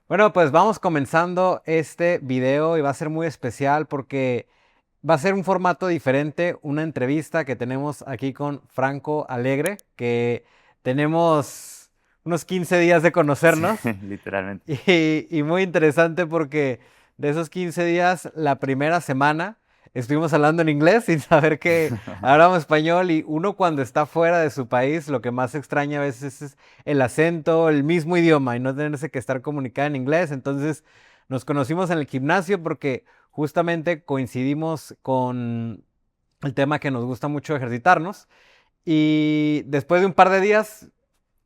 Bueno, pues vamos comenzando este video y va a ser muy especial porque va a ser un formato diferente, una entrevista que tenemos aquí con Franco Alegre, que tenemos unos 15 días de Sí, conocernos literalmente. y muy interesante porque de esos 15 días, la primera semana estuvimos hablando en inglés sin saber que hablábamos español y uno cuando está fuera de su país lo que más extraña a veces es el acento, el mismo idioma y no tenerse que estar comunicado en inglés. Entonces nos conocimos en el gimnasio porque justamente coincidimos con el tema que nos gusta mucho ejercitarnos y después de un par de días Nos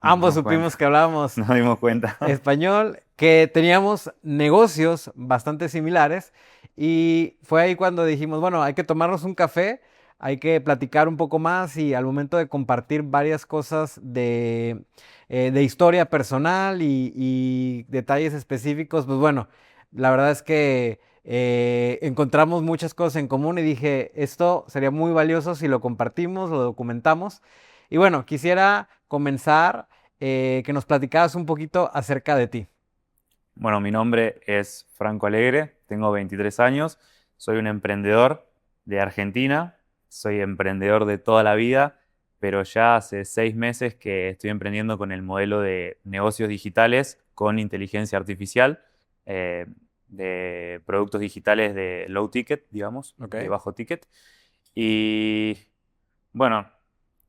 ambos dimos supimos que cuenta. hablábamos Nos dimos cuenta. español, que teníamos negocios bastante similares y fue ahí cuando dijimos, bueno, hay que tomarnos un café, hay que platicar un poco más y al momento de compartir varias cosas de historia personal y detalles específicos, pues bueno, la verdad es que encontramos muchas cosas en común y dije, esto sería muy valioso si lo compartimos, lo documentamos. Y bueno, quisiera comenzar que nos platicaras un poquito acerca de ti. Bueno, mi nombre es Franco Alegre, tengo 23 años, soy un emprendedor de Argentina, soy emprendedor de toda la vida, pero ya hace 6 meses que estoy emprendiendo con el modelo de negocios digitales con inteligencia artificial, eh, de productos digitales de low ticket, digamos, Ok. de bajo ticket. Y bueno,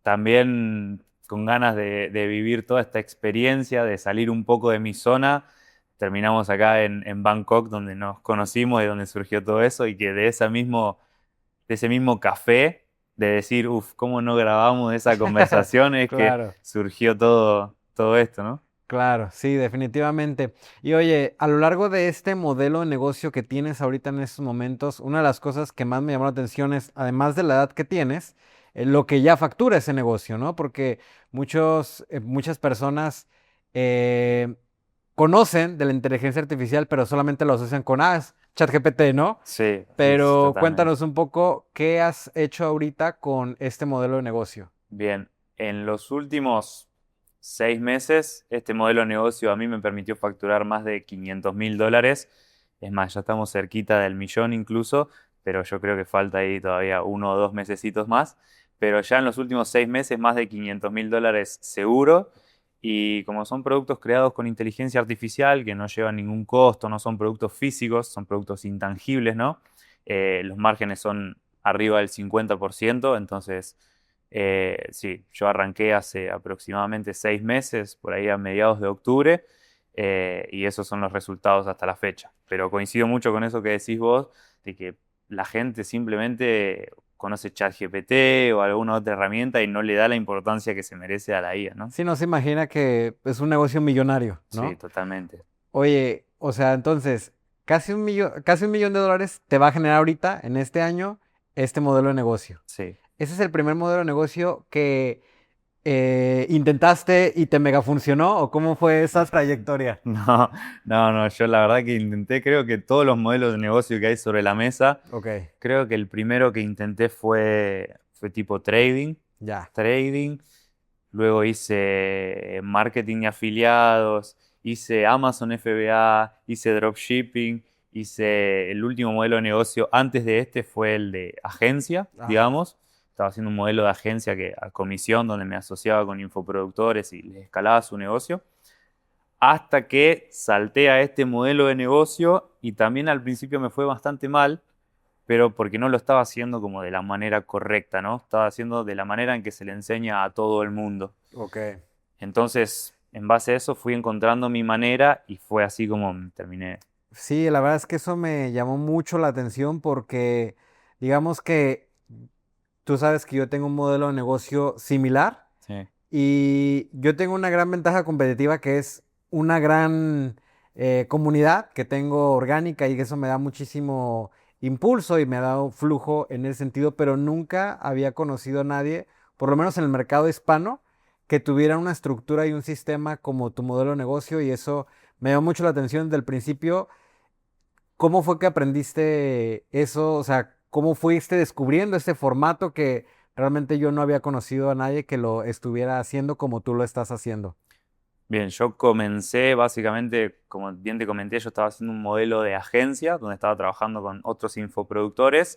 también con ganas de vivir toda esta experiencia, de salir un poco de mi zona. Terminamos acá en Bangkok, donde nos conocimos, de donde surgió todo eso, y que de ese mismo café, de decir, uff, ¿cómo no grabamos esa conversación? Es que Claro, surgió todo esto, ¿no? claro, sí, definitivamente. Y oye, a lo largo de este modelo de negocio que tienes ahorita en estos momentos, una de las cosas que más me llamó la atención es, además de la edad que tienes, lo que ya factura ese negocio, ¿no? Porque muchas personas eh, conocen de la inteligencia artificial, pero solamente lo asocian con, es ChatGPT, ¿no? Sí, Pero totalmente. cuéntanos un poco qué has hecho ahorita con este modelo de negocio. Bien, en los últimos 6 meses, este modelo de negocio a mí me permitió facturar más de $500.000. Es más, ya estamos cerquita del millón incluso, pero yo creo que falta ahí todavía 1 o 2 mesecitos más. Pero ya en los últimos 6 meses, más de $500.000 seguro. Y como son productos creados con inteligencia artificial, que no llevan ningún costo, no son productos físicos, son productos intangibles, ¿no? Los márgenes son arriba del 50%, entonces sí, yo arranqué hace aproximadamente 6 meses, por ahí a mediados de octubre, y esos son los resultados hasta la fecha. Pero coincido mucho con eso que decís vos, de que la gente simplemente conoce ChatGPT o alguna otra herramienta y no le da la importancia que se merece a la IA, ¿no? Sí, no se imagina que es un negocio millonario, Sí, ¿no? totalmente. Oye, o sea, entonces, casi un millón de dólares te va a generar ahorita, en este año, este modelo de negocio. Sí. ¿Ese es el primer modelo de negocio que intentaste y te mega funcionó? ¿O cómo fue esa trayectoria? No, no, yo la verdad que intenté, creo que todos los modelos de negocio que hay sobre la mesa, Ok, creo que el primero que intenté fue tipo trading, ya. trading, luego hice marketing y afiliados, hice Amazon FBA, hice dropshipping, hice el último modelo de negocio antes de este fue el de agencia, Ajá. digamos. Estaba haciendo un modelo de agencia que a comisión donde me asociaba con infoproductores y les escalaba su negocio hasta que salté a este modelo de negocio y también al principio me fue bastante mal, pero porque no lo estaba haciendo como de la manera correcta, ¿no? Estaba haciendo de la manera en que se le enseña a todo el mundo. Ok. Entonces, en base a eso fui encontrando mi manera y fue así como terminé. Sí, la verdad es que eso me llamó mucho la atención porque digamos que tú sabes que yo tengo un modelo de negocio similar Sí, y yo tengo una gran ventaja competitiva que es una gran comunidad que tengo orgánica y eso me da muchísimo impulso y me ha dado flujo en ese sentido, pero nunca había conocido a nadie, por lo menos en el mercado hispano, que tuviera una estructura y un sistema como tu modelo de negocio y eso me llamó mucho la atención desde el principio. ¿Cómo fue que aprendiste eso? O sea, ¿cómo fuiste descubriendo este formato que realmente yo no había conocido a nadie que lo estuviera haciendo como tú lo estás haciendo? Bien, yo comencé básicamente, como bien te comenté, yo estaba haciendo un modelo de agencia donde estaba trabajando con otros infoproductores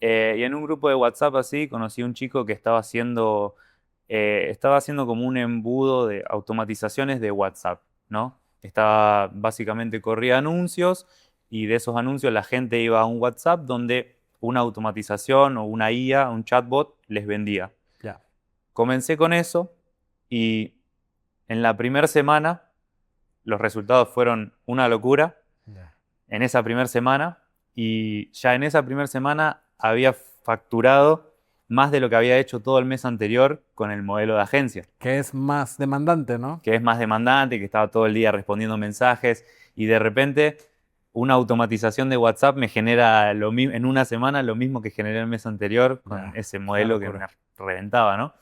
y en un grupo de WhatsApp así conocí a un chico que estaba haciendo como un embudo de automatizaciones de WhatsApp, ¿no? Estaba, básicamente corría anuncios y de esos anuncios la gente iba a un WhatsApp donde una automatización o una IA, un chatbot, les vendía. Ya. Comencé con eso y en la primera semana los resultados fueron una locura Ya. en esa primera semana y ya en esa primera semana había facturado más de lo que había hecho todo el mes anterior con el modelo de agencia, Que es más demandante, ¿no? que es más demandante, que estaba todo el día respondiendo mensajes y de repente una automatización de WhatsApp me genera en una semana lo mismo que generé el mes anterior con Ya. ese Qué modelo que me locura. reventaba, ¿no?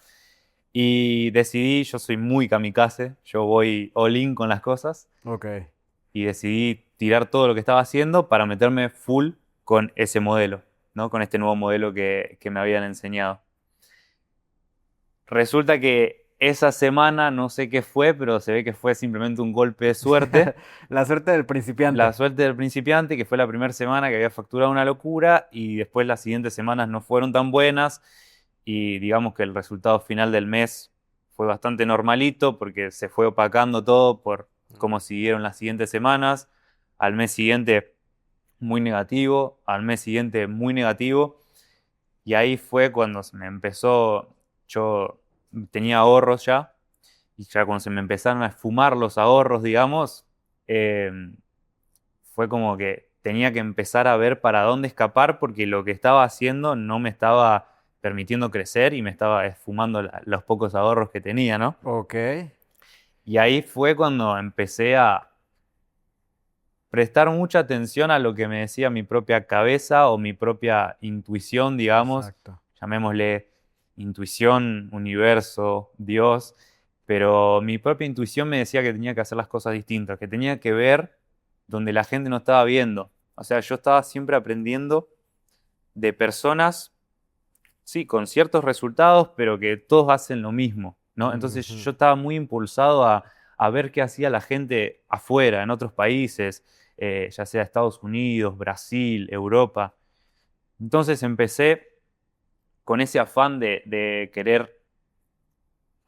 Y decidí, yo soy muy kamikaze, yo voy all in con las cosas Ok. y decidí tirar todo lo que estaba haciendo para meterme full con ese modelo, ¿no? Con este nuevo modelo que me habían enseñado. Resulta que esa semana, no sé qué fue, pero se ve que fue simplemente un golpe de suerte. La suerte del La principiante. suerte del principiante, que fue la primera semana que había facturado una locura y después las siguientes semanas no fueron tan buenas y digamos que el resultado final del mes fue bastante normalito porque se fue opacando todo por cómo siguieron las siguientes semanas. Al mes siguiente muy negativo, al mes siguiente muy negativo y ahí fue cuando se me empezó, yo tenía ahorros ya y ya cuando se me empezaron a esfumar los ahorros, digamos, eh, fue como que tenía que empezar a ver para dónde escapar porque lo que estaba haciendo no me estaba permitiendo crecer y me estaba esfumando los pocos ahorros que tenía, ¿no? Ok. Y ahí fue cuando empecé a prestar mucha atención a lo que me decía mi propia cabeza o mi propia intuición, digamos, Exacto. llamémosle intuición, universo, Dios, pero mi propia intuición me decía que tenía que hacer las cosas distintas, que tenía que ver donde la gente no estaba viendo. O sea, yo estaba siempre aprendiendo de personas, sí, con ciertos resultados, pero que todos hacen lo mismo, ¿no? Entonces Ujú. yo estaba muy impulsado a ver qué hacía la gente afuera, en otros países, ya sea Estados Unidos, Brasil, Europa. Entonces empecé con ese afán de querer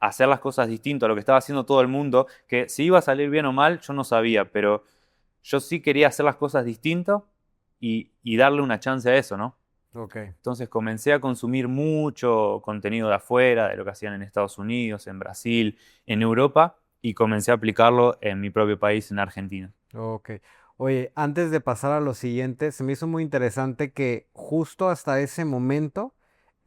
hacer las cosas distinto a lo que estaba haciendo todo el mundo, que si iba a salir bien o mal, yo no sabía, pero yo sí quería hacer las cosas distinto y darle una chance a eso, ¿no? Ok. Entonces comencé a consumir mucho contenido de afuera, de lo que hacían en Estados Unidos, en Brasil, en Europa, y comencé a aplicarlo en mi propio país, en Argentina. Ok. Oye, antes de pasar a lo siguiente, se me hizo muy interesante que justo hasta ese momento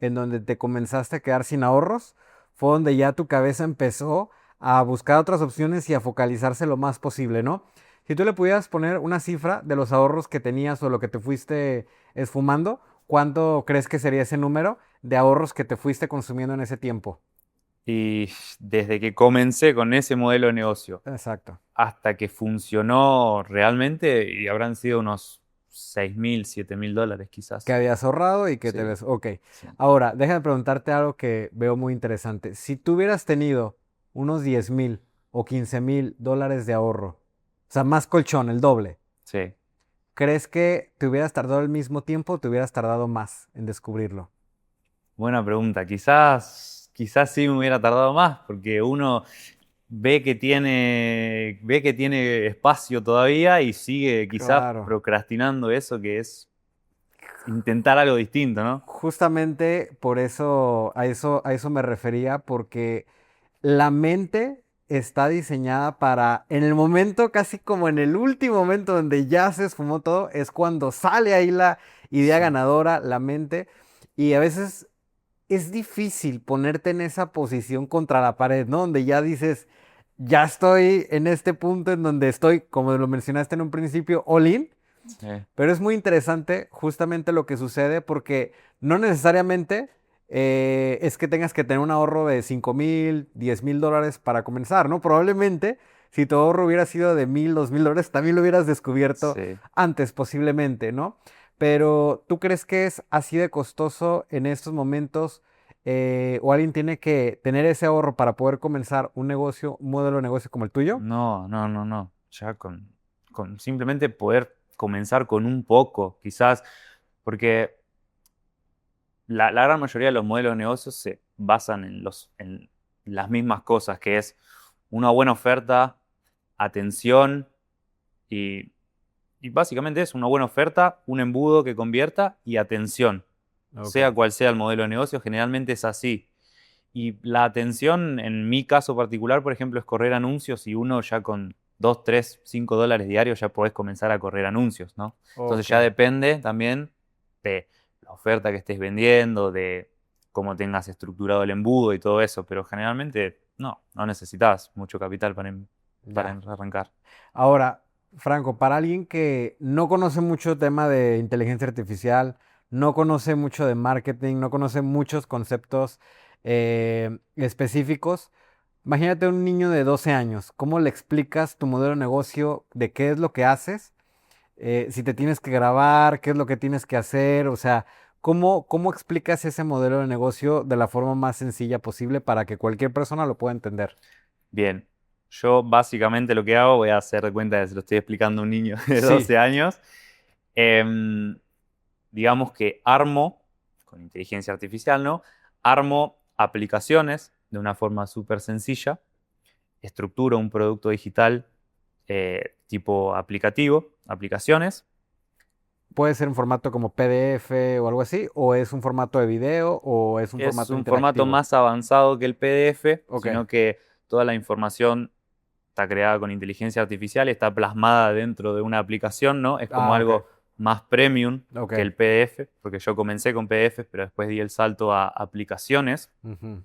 en donde te comenzaste a quedar sin ahorros, fue donde ya tu cabeza empezó a buscar otras opciones y a focalizarse lo más posible, ¿no? Si tú le pudieras poner una cifra de los ahorros que tenías o lo que te fuiste esfumando, ¿cuánto crees que sería ese número de ahorros que te fuiste consumiendo en ese tiempo? Y desde que comencé con ese modelo de negocio Exacto. hasta que funcionó realmente, y habrán sido unos 6.000, 7.000 dólares Que quizás. habías ahorrado y que te Sí, ves. Ok. sí. Ahora, déjame preguntarte algo que veo muy interesante. Si tú hubieras tenido unos 10,000 o 15,000 dólares de ahorro, o sea, más colchón, el doble, Sí. ¿crees que te hubieras tardado el mismo tiempo o te hubieras tardado más en descubrirlo? Buena pregunta. Quizás sí me hubiera tardado más, porque uno ve que tiene espacio todavía y sigue quizás Claro. procrastinando eso que es intentar algo distinto, ¿no? Justamente por eso me refería, porque la mente está diseñada para, en el momento, casi como en el último momento donde ya se esfumó todo, es cuando sale ahí la idea Sí. ganadora, la mente, y a veces es difícil ponerte en esa posición contra la pared, ¿no? Donde ya dices, ya estoy en este punto en donde estoy, como lo mencionaste en un principio, all in, Sí. pero es muy interesante justamente lo que sucede porque no necesariamente es que tengas que tener un ahorro de 5,000, 10,000 dólares para comenzar, ¿no? Probablemente si tu ahorro hubiera sido de 1,000, 2,000 dólares, también lo hubieras descubierto Sí. antes posiblemente, ¿no? Pero ¿tú crees que es así de costoso en estos momentos o alguien tiene que tener ese ahorro para poder comenzar un negocio, un modelo de negocio como el tuyo? No, no, no, no. Ya con simplemente poder comenzar con un poco, quizás, porque la gran mayoría de los modelos de negocios se basan en las mismas cosas, que es una buena oferta, atención y, y básicamente es una buena oferta, un embudo que convierta y atención. Ok. Sea cual sea el modelo de negocio, generalmente es así. Y la atención, en mi caso particular, por ejemplo, es correr anuncios y uno ya con 2, 3, 5 dólares diarios ya podés comenzar a correr anuncios, ¿no? Entonces Ok. ya depende también de la oferta que estés vendiendo, de cómo tengas estructurado el embudo y todo eso, pero generalmente no necesitas mucho capital para Ya. arrancar. Ahora, Franco, para alguien que no conoce mucho tema de inteligencia artificial, no conoce mucho de marketing, no conoce muchos conceptos específicos, imagínate un niño de 12 años, ¿cómo le explicas tu modelo de negocio, de qué es lo que haces? Si te tienes que grabar, qué es lo que tienes que hacer, o sea, ¿cómo explicas ese modelo de negocio de la forma más sencilla posible para que cualquier persona lo pueda entender? Bien, yo básicamente lo que hago, voy a hacer de cuenta que se lo estoy explicando a un niño de Sí, 12 años. Em, digamos que armo, con inteligencia artificial, ¿no? Armo aplicaciones de una forma súper sencilla, estructuro un producto digital tipo aplicativo, aplicaciones. puede ser un formato como PDF o algo así, o es un formato de video, o es un Es formato un formato interactivo. más avanzado que el PDF, Ok. sino que toda la información está creada con inteligencia artificial y está plasmada dentro de una aplicación, ¿no? Es como Ah, ok. algo más premium Ok. que el PDF, porque yo comencé con PDF, pero después di el salto a aplicaciones. Ujú.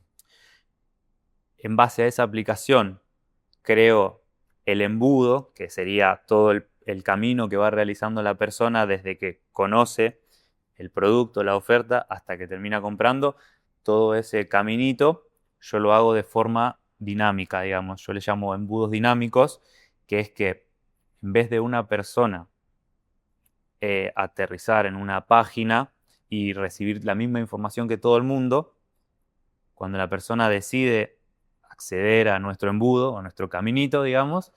En base a esa aplicación creo el embudo, que sería todo el camino que va realizando la persona desde que conoce el producto, la oferta, hasta que termina comprando. Todo ese caminito yo lo hago de forma dinámica, digamos. Yo le llamo embudos dinámicos, que es que en vez de una persona aterrizar en una página y recibir la misma información que todo el mundo, cuando la persona decide acceder a nuestro embudo, a nuestro caminito, digamos,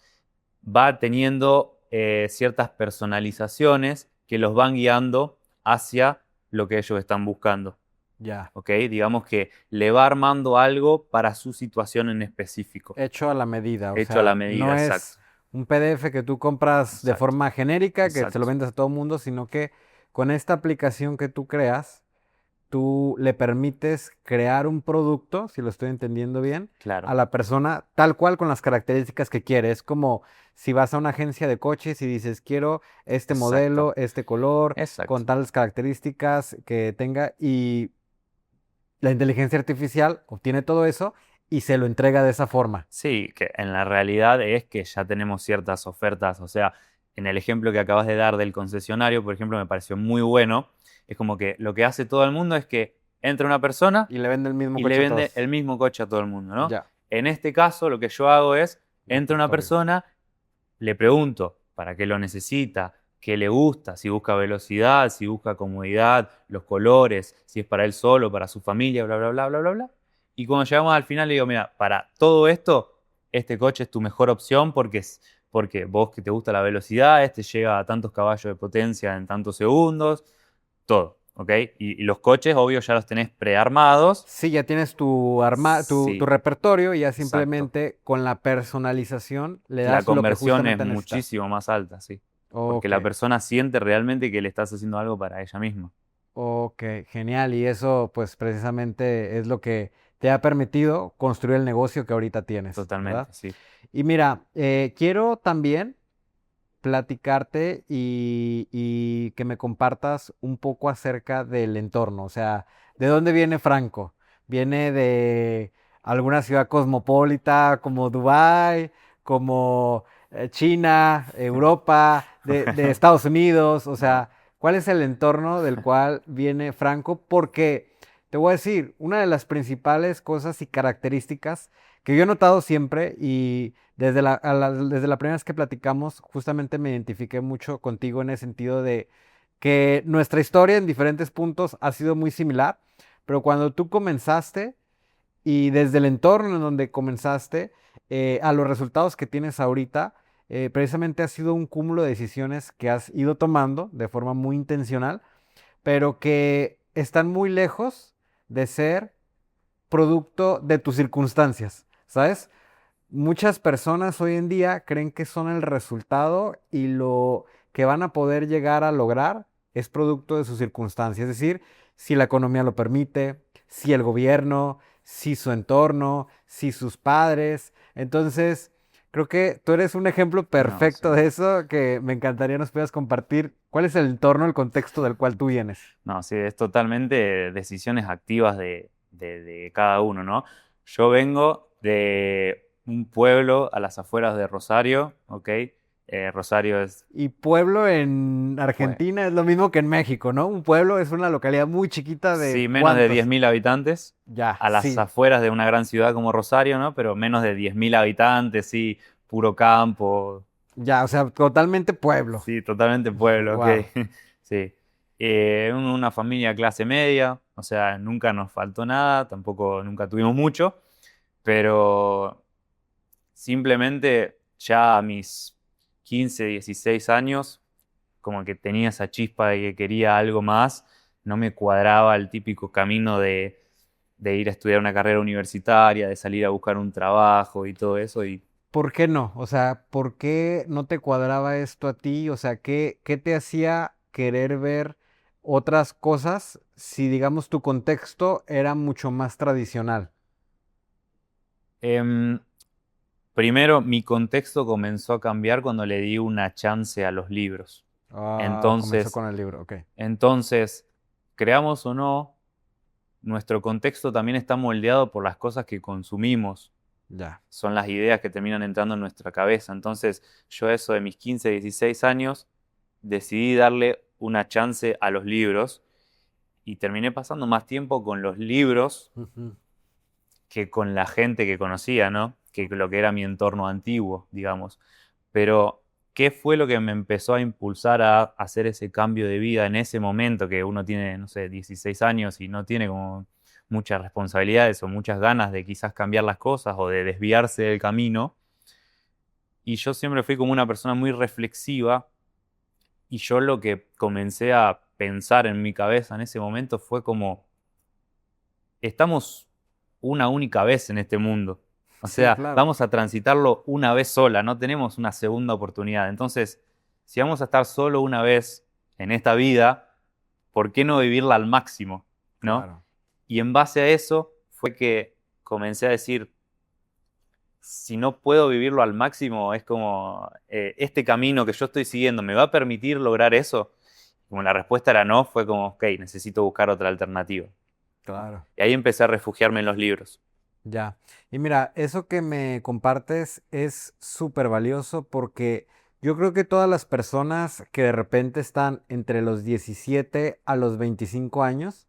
va teniendo ciertas personalizaciones que los van guiando hacia lo que ellos están buscando. Ya. ¿Ok? Digamos que le va armando algo para su situación en específico, Hecho a la medida, o hecho a la sea, medida, no exacto. es un PDF que tú compras de Exacto, forma genérica, que se lo exacto. vendes a todo el mundo, sino que con esta aplicación que tú creas, tú le permites crear un producto, si lo estoy entendiendo bien, a Claro, la persona tal cual con las características que quiere. Es como si vas a una agencia de coches y dices, quiero este exacto, modelo, este color, exacto. con tales características que tenga, y la inteligencia artificial obtiene todo eso y se lo entrega de esa forma. Sí, que en la realidad es que ya tenemos ciertas ofertas, o sea, en el ejemplo que acabas de dar del concesionario, por ejemplo, me pareció muy bueno. Es como que lo que hace todo el mundo es que entra una persona Y le vende el mismo y le coche a vende el todos. mismo coche a todo el mundo, ¿no? Ya, En este caso, lo que yo hago es, entra una repertorio. persona, le pregunto para qué lo necesita, qué le gusta, si busca velocidad, si busca comodidad, los colores, si es para él solo, para su familia, bla, bla, bla, bla, bla, bla. Y cuando llegamos al final le digo, mira, para todo esto, este coche es tu mejor opción porque vos que te gusta la velocidad, este llega a tantos caballos de potencia en tantos segundos, todo, ¿ok? Y los coches, obvio, ya los tenés prearmados. Sí, ya tienes tu Sí, repertorio y ya exacto. simplemente con la personalización le La das lo que conversión es justamente necesitas. muchísimo más alta, sí. Porque Ok, la persona siente realmente que le estás haciendo algo para ella misma. ok, genial. Y eso pues precisamente es lo que te ha permitido construir el negocio que ahorita tienes, ¿verdad? Totalmente, sí. Y mira, quiero también platicarte y que me compartas un poco acerca del entorno. O sea, ¿de dónde viene Franco? ¿Viene de alguna ciudad cosmopolita como Dubái, como China, Europa, de Estados Unidos? O No. sea, ¿cuál es el entorno del cual viene Franco? Porque te voy a decir, una de las principales cosas y características que yo he notado siempre y desde la primera vez que platicamos, justamente me identifiqué mucho contigo en el sentido de que nuestra historia en diferentes puntos ha sido muy similar, pero cuando tú comenzaste y desde el entorno en donde comenzaste a los resultados que tienes ahorita, precisamente ha sido un cúmulo de decisiones que has ido tomando de forma muy intencional, pero que están muy lejos de ser producto de tus circunstancias, ¿sabes? Muchas personas hoy en día creen que son el resultado y lo que van a poder llegar a lograr es producto de sus circunstancias. Es decir, si la economía lo permite, si el gobierno, si su entorno, si sus padres. Entonces, creo que tú eres un ejemplo No, perfecto sí. de eso que me encantaría nos puedas compartir. ¿Cuál es el entorno, el contexto del cual tú vienes? No, sí, es totalmente decisiones activas de cada uno, ¿no? Yo vengo de un pueblo a las afueras de Rosario, ¿ok? Rosario es, Y pueblo en pues, Argentina es lo mismo que en México, ¿no? Un pueblo es una localidad muy chiquita de sí, menos de diez ¿cuántos? mil habitantes, Ya, a las sí, afueras de una gran ciudad como Rosario, ¿no? Pero menos de 10.000 habitantes, sí, puro campo, ya, o sea, totalmente pueblo. sí, totalmente pueblo, ok. Wow. Sí. Una familia clase media, o sea, nunca nos faltó nada, tampoco nunca tuvimos mucho, pero simplemente ya a mis 15 16 años, como que tenía esa chispa de que quería algo más, no me cuadraba el típico camino de ir a estudiar una carrera universitaria, de salir a buscar un trabajo y todo eso, y ¿Por qué no? O sea, ¿por qué no te cuadraba esto a ti? O sea, ¿qué te hacía querer ver otras cosas si, digamos, tu contexto era mucho más tradicional? em, primero, mi contexto comenzó a cambiar cuando le di una chance a los libros. Ah, comenzó Entonces, con el libro, ok. entonces, creamos o no, nuestro contexto también está moldeado por las cosas que consumimos. Ya. Son las ideas que terminan entrando en nuestra cabeza. Entonces, yo eso de mis 15 16 años, decidí darle una chance a los libros y terminé pasando más tiempo con los libros Ujú. que con la gente que conocía, ¿no? Que lo que era mi entorno antiguo, digamos. Pero, ¿qué fue lo que me empezó a impulsar a hacer ese cambio de vida en ese momento que uno tiene, no sé, 16 años y no tiene como muchas responsabilidades o muchas ganas de quizás cambiar las cosas o de desviarse del camino? Y yo siempre fui como una persona muy reflexiva y yo lo que comencé a pensar en mi cabeza en ese momento fue como, estamos una única vez en este mundo. O Sí, sea, claro. vamos a transitarlo una vez sola, no tenemos una segunda oportunidad. Entonces, si vamos a estar solo una vez en esta vida, ¿por qué no vivirla al máximo? ¿No? Claro. Y en base a eso fue que comencé a decir, si no puedo vivirlo al máximo, es como, este camino que yo estoy siguiendo, ¿me va a permitir lograr eso? Como la respuesta era no, fue como, ok, necesito buscar otra alternativa, ¿no? Claro. Y ahí empecé a refugiarme en los libros. Ya. Y mira, eso que me compartes es súper valioso porque yo creo que todas las personas que de repente están entre los 17 a los 25 años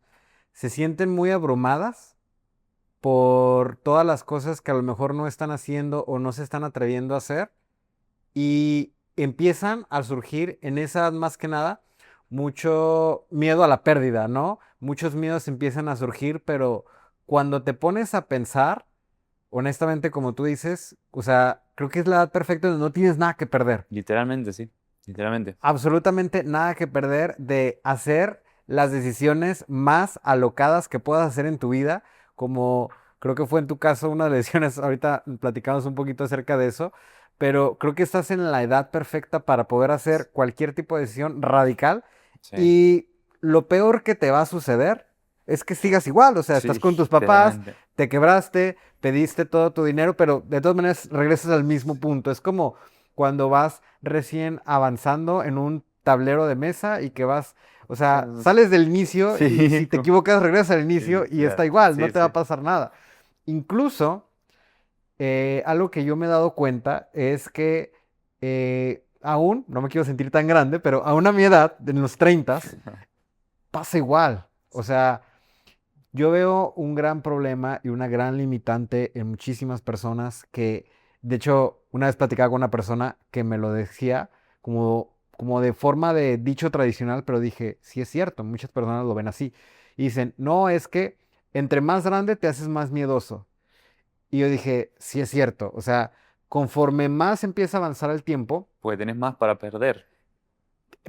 se sienten muy abrumadas por todas las cosas que a lo mejor no están haciendo o no se están atreviendo a hacer y empiezan a surgir en esa más que nada mucho miedo a la pérdida, ¿no? Muchos miedos empiezan a surgir, pero cuando te pones a pensar, honestamente, como tú dices, o sea, creo que es la edad perfecta donde no tienes nada que perder. Literalmente, sí, literalmente. Absolutamente nada que perder de hacer las decisiones más alocadas que puedas hacer en tu vida, como creo que fue en tu caso una de las decisiones, ahorita platicamos un poquito acerca de eso, pero creo que estás en la edad perfecta para poder hacer cualquier tipo de decisión radical Sí, y lo peor que te va a suceder es que sigas igual, o sea, estás sí, con tus papás, literalmente. te quebraste, pediste todo tu dinero, pero de todas maneras regresas al mismo punto. Es como cuando vas recién avanzando en un tablero de mesa y que vas, o sea, sales del inicio y si Sí, te equivocas regresas al inicio y está literal. igual, no Sí, te va sí. a pasar nada. Incluso, algo que yo me he dado cuenta es que aún, no me quiero sentir tan grande, pero aún a mi edad, en los 30, pasa igual. O sea, yo veo un gran problema y una gran limitante en muchísimas personas que, de hecho, una vez platicaba con una persona que me lo decía como de forma de dicho tradicional, pero dije, sí es cierto, muchas personas lo ven así. Y dicen, no, es que entre más grande te haces más miedoso. Y yo dije, sí es cierto, o sea, conforme más empieza a avanzar el tiempo, Porque tenés más para perder.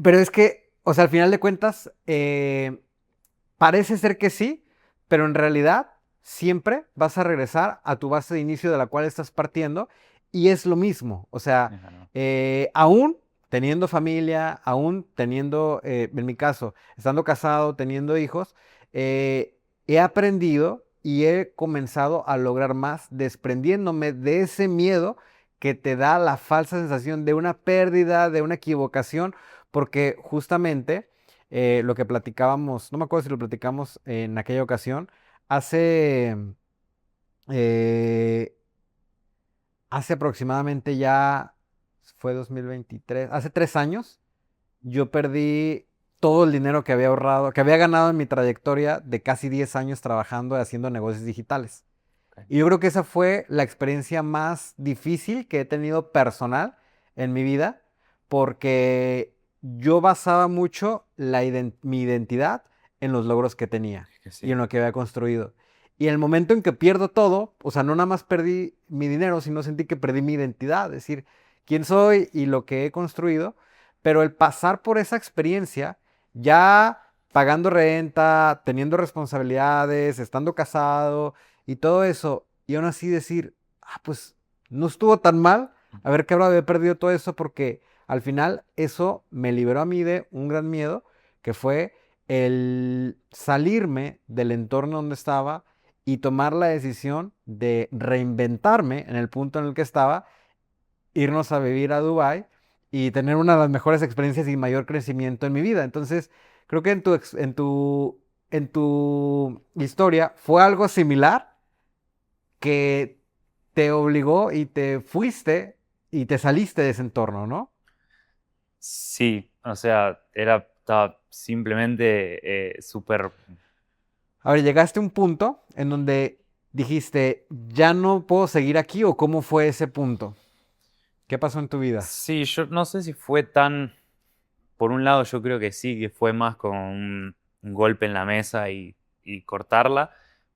pero es que, o sea, al final de cuentas, parece ser que sí, pero en realidad siempre vas a regresar a tu base de inicio de la cual estás partiendo y es lo mismo. O sea, Es verdad. aún teniendo familia, aún teniendo, en mi caso, estando casado, teniendo hijos, he aprendido y he comenzado a lograr más desprendiéndome de ese miedo que te da la falsa sensación de una pérdida, de una equivocación, porque justamente lo que platicábamos, no me acuerdo si lo platicamos en aquella ocasión, hace, eh, hace aproximadamente ya, fue 2023, hace 3 años, yo perdí todo el dinero que había ahorrado, que había ganado en mi trayectoria de casi 10 años trabajando y haciendo negocios digitales. Ok. Y yo creo que esa fue la experiencia más difícil que he tenido personal en mi vida, porque yo basaba mucho mi identidad en los logros que tenía Es que y en sí. lo que había construido. Y en el momento en que pierdo todo, o sea, no nada más perdí mi dinero, sino sentí que perdí mi identidad, es decir, quién soy y lo que he construido, pero el pasar por esa experiencia, ya pagando renta, teniendo responsabilidades, estando casado, y todo eso, y aún así decir, pues no estuvo tan mal haber quebrado, haber perdido todo eso, porque al final eso me liberó a mí de un gran miedo, que fue el salirme del entorno donde estaba y tomar la decisión de reinventarme en el punto en el que estaba, irnos a vivir a Dubái y tener una de las mejores experiencias y mayor crecimiento en mi vida. Entonces, creo que en tu historia fue algo similar que te obligó y te fuiste y te saliste de ese entorno, ¿no? Sí, o sea, estaba simplemente súper. A ver, llegaste a un punto en donde dijiste, ya no puedo seguir aquí, o cómo fue ese punto. ¿Qué pasó en tu vida? Sí, yo no sé si fue tan. Por un lado, yo creo que sí, que fue más como un golpe en la mesa y cortarla,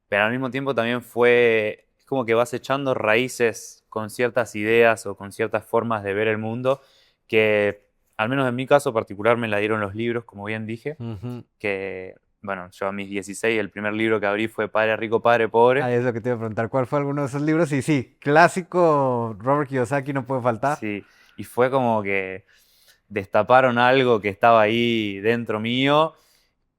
pero al mismo tiempo también fue. Es como que vas echando raíces con ciertas ideas o con ciertas formas de ver el mundo que, al menos en mi caso particular, me la dieron los libros, como bien dije, Ujú. que, bueno, yo a mis 16 el primer libro que abrí fue Padre Rico, Padre Pobre. Ahí es lo que te iba a preguntar, ¿cuál fue alguno de esos libros? Y sí, clásico Robert Kiyosaki no puede faltar. Sí, y fue como que destaparon algo que estaba ahí dentro mío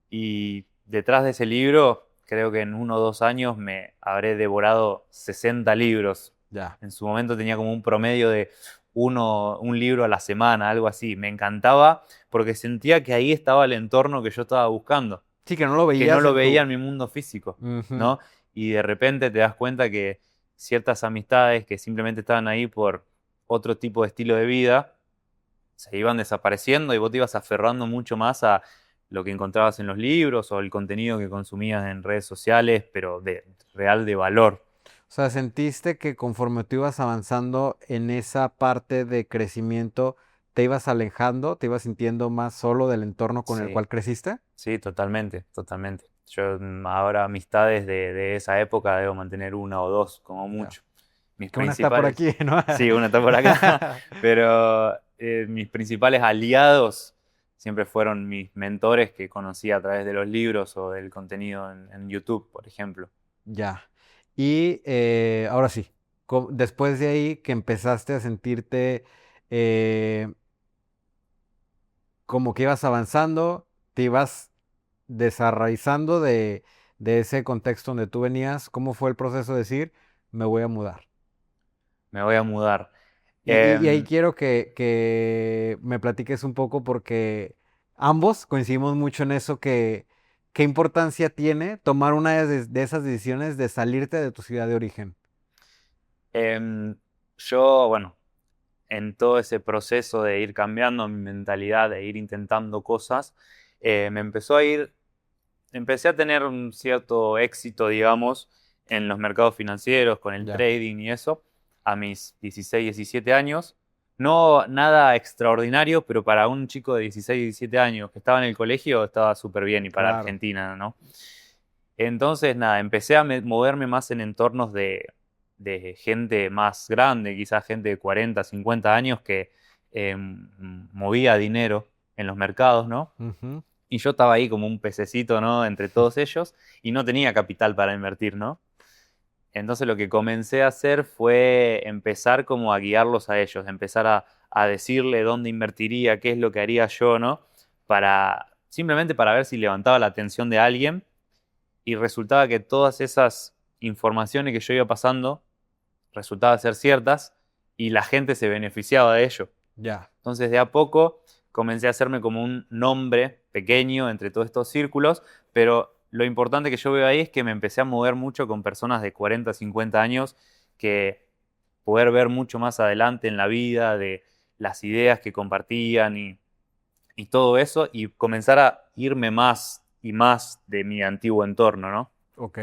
y detrás de ese libro, creo que en 1 o 2 años me habré devorado 60 libros. Ya. En su momento tenía como un promedio de un libro a la semana, algo así. Me encantaba porque sentía que ahí estaba el entorno que yo estaba buscando, Sí, que no lo que no veías lo en veía tu... en mi mundo físico, Ujú. ¿no? Y de repente te das cuenta que ciertas amistades que simplemente estaban ahí por otro tipo de estilo de vida, se iban desapareciendo y vos te ibas aferrando mucho más a lo que encontrabas en los libros o el contenido que consumías en redes sociales, pero de real de valor. O sea, ¿sentiste que conforme tú ibas avanzando en esa parte de crecimiento, te ibas alejando, te ibas sintiendo más solo del entorno con el Sí, cual creciste? sí, totalmente, totalmente. Yo ahora amistades de esa época debo mantener una o dos, como Ya. mucho. Mis Que una está por principales, aquí, ¿no? sí, una está por acá, pero mis principales aliados siempre fueron mis mentores que conocí a través de los libros o del contenido en YouTube, por ejemplo. Ya. Y ahora sí, después de ahí que empezaste a sentirte eh, como que ibas avanzando, te ibas desarraizando de ese contexto donde tú venías, ¿cómo fue el proceso de decir, me voy a mudar? Me voy a mudar. Y ahí Em, quiero que me platiques un poco porque ambos coincidimos mucho en eso, que qué importancia tiene tomar una de esas decisiones de salirte de tu ciudad de origen. em, yo, bueno, en todo ese proceso de ir cambiando mi mentalidad, de ir intentando cosas, me empezó a ir, empecé a tener un cierto éxito, digamos, en los mercados financieros, con el Ya. trading y eso, a mis 16, 17 años. No nada extraordinario, pero para un chico de 16, 17 años que estaba en el colegio estaba súper bien y para Claro. Argentina, ¿no? Entonces, nada, empecé a moverme más en entornos de gente más grande, quizás gente de 40, 50 años que movía dinero en los mercados, ¿no? Ujú. Y yo estaba ahí como un pececito, ¿no? Entre todos ellos y no tenía capital para invertir, ¿no? Entonces lo que comencé a hacer fue empezar como a guiarlos a ellos, empezar a decirle dónde invertiría, qué es lo que haría yo, ¿no? Simplemente para ver si levantaba la atención de alguien y resultaba que todas esas informaciones que yo iba pasando resultaban ser ciertas y la gente se beneficiaba de ello. Ya. Entonces de a poco comencé a hacerme como un nombre pequeño entre todos estos círculos, pero lo importante que yo veo ahí es que me empecé a mover mucho con personas de 40, 50 años que poder ver mucho más adelante en la vida de las ideas que compartían y todo eso y comenzar a irme más y más de mi antiguo entorno, ¿no? Ok.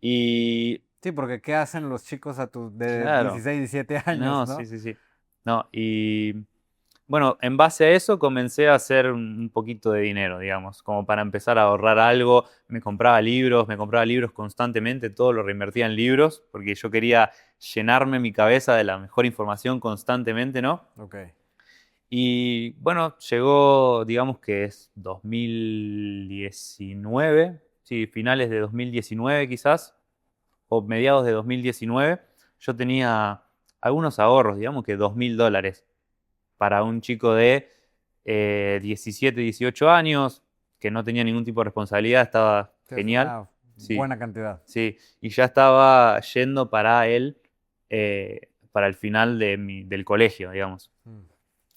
Y Sí, porque ¿qué hacen los chicos a tus de claro, 16, 17 años, no, sí, no? sí, sí. No, y bueno, en base a eso comencé a hacer un poquito de dinero, digamos, como para empezar a ahorrar algo. Me compraba libros constantemente, todo lo reinvertía en libros, porque yo quería llenarme mi cabeza de la mejor información constantemente, ¿no? Ok. Y bueno, llegó, digamos que es 2019, sí, finales de 2019 quizás, o mediados de 2019, yo tenía algunos ahorros, digamos que $2.000 para un chico de 17, 18 años, que no tenía ningún tipo de responsabilidad, estaba Sí, es genial. una Sí, buena cantidad. sí, y ya estaba yendo para él, para el final del colegio, digamos, Mm,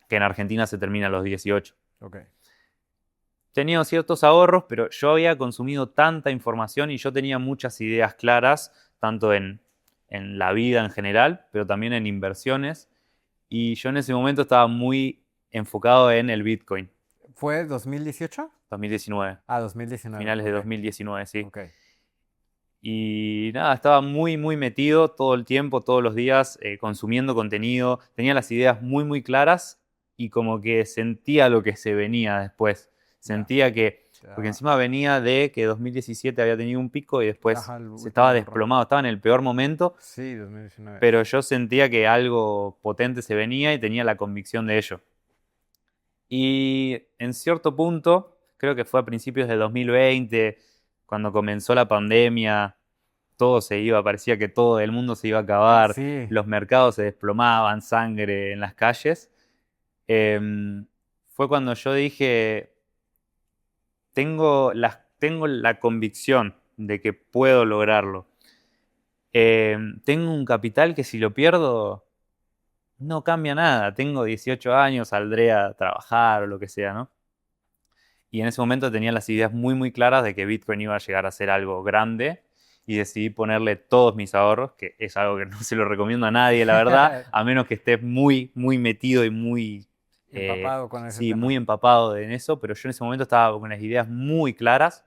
que en Argentina se termina a los 18. ok. Tenía ciertos ahorros, pero yo había consumido tanta información y yo tenía muchas ideas claras, tanto en la vida en general, pero también en inversiones. Y yo en ese momento estaba muy enfocado en el Bitcoin, ¿Fue 2018? 2019, Ah, 2019. finales de Ok. 2019, sí. Ok. Y nada, estaba muy, muy metido todo el tiempo, todos los días, consumiendo contenido. Tenía las ideas muy, muy claras y como que sentía lo que se venía después. Ya. Sentía que, Te porque daba- encima venía de que 2017 había tenido un pico y después Ajá, el se último estaba agarrón. desplomado, estaba en el peor momento, Sí, 2019. pero yo sentía que algo potente se venía y tenía la convicción de ello. Y en cierto punto, creo que fue a principios de 2020, cuando comenzó la pandemia, todo se iba, parecía que todo el mundo se iba a acabar, Sí. los mercados se desplomaban, sangre en las calles. Em, Fue cuando yo dije, tengo la convicción de que puedo lograrlo. Tengo un capital que si lo pierdo, no cambia nada. Tengo 18 años, saldré a trabajar o lo que sea, ¿no? Y en ese momento tenía las ideas muy, muy claras de que Bitcoin iba a llegar a ser algo grande y decidí ponerle todos mis ahorros, que es algo que no se lo recomiendo a nadie, la verdad, a menos que estés muy, muy metido y muy, Empapado con ese sí, muy tema. empapado en eso, pero yo en ese momento estaba con las ideas muy claras,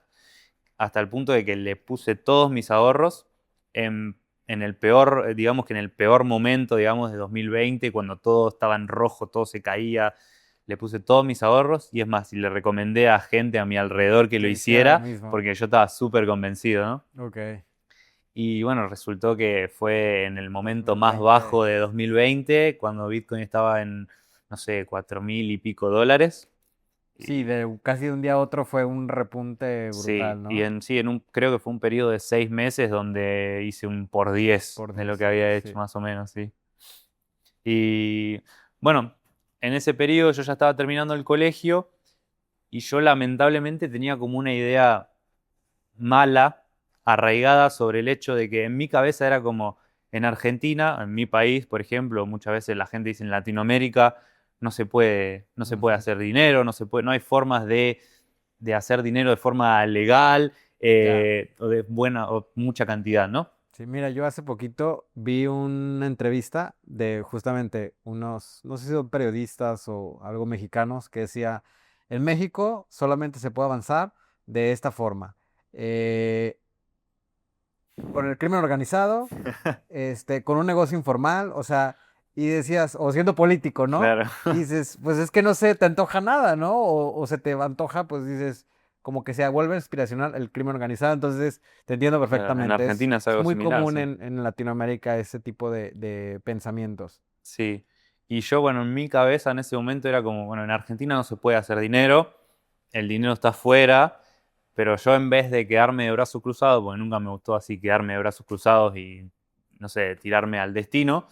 hasta el punto de que le puse todos mis ahorros en el peor, digamos que en el peor momento, digamos, de 2020, cuando todo estaba en rojo, todo se caía, le puse todos mis ahorros y es más, y le recomendé a gente a mi alrededor que lo Que hiciera lo hiciera mismo. porque yo estaba súper convencido, ¿no? Ok. Y bueno, resultó que fue en el momento más 2020. bajo de 2020, cuando Bitcoin estaba en, no sé, 4.000 y pico dólares. Sí, Y casi de un día a otro fue un repunte sí, brutal, y ¿no? creo que fue un periodo de 6 meses donde hice un por 10 Por de lo 10. que había hecho, Sí. más o menos, sí. Y bueno, en ese periodo yo ya estaba terminando el colegio y yo lamentablemente tenía como una idea mala, arraigada sobre el hecho de que en mi cabeza era como en Argentina, en mi país, por ejemplo, muchas veces la gente dice en Latinoamérica no se puede Ujú. hacer dinero, no hay formas de hacer dinero de forma legal, Ya. o de buena o mucha cantidad, ¿no? Sí, mira, yo hace poquito vi una entrevista de justamente unos, no sé si son periodistas o algo mexicanos, que decía, en México solamente se puede avanzar de esta forma. eh, con el crimen organizado, con un negocio informal, o sea, y decías, o siendo político, ¿no? Claro. Y dices, pues es que no se te antoja nada, ¿no? O se te antoja, pues dices, como que se vuelve inspiracional el crimen organizado, entonces te entiendo Claro, en perfectamente. Argentina es Es algo muy similar, común sí. en Latinoamérica ese tipo de pensamientos. Sí. Y yo, bueno, en mi cabeza en ese momento era como, bueno, en Argentina no se puede hacer dinero, el dinero está afuera, pero yo en vez de quedarme de brazos cruzados, porque nunca me gustó así quedarme de brazos cruzados y, no sé, tirarme al destino,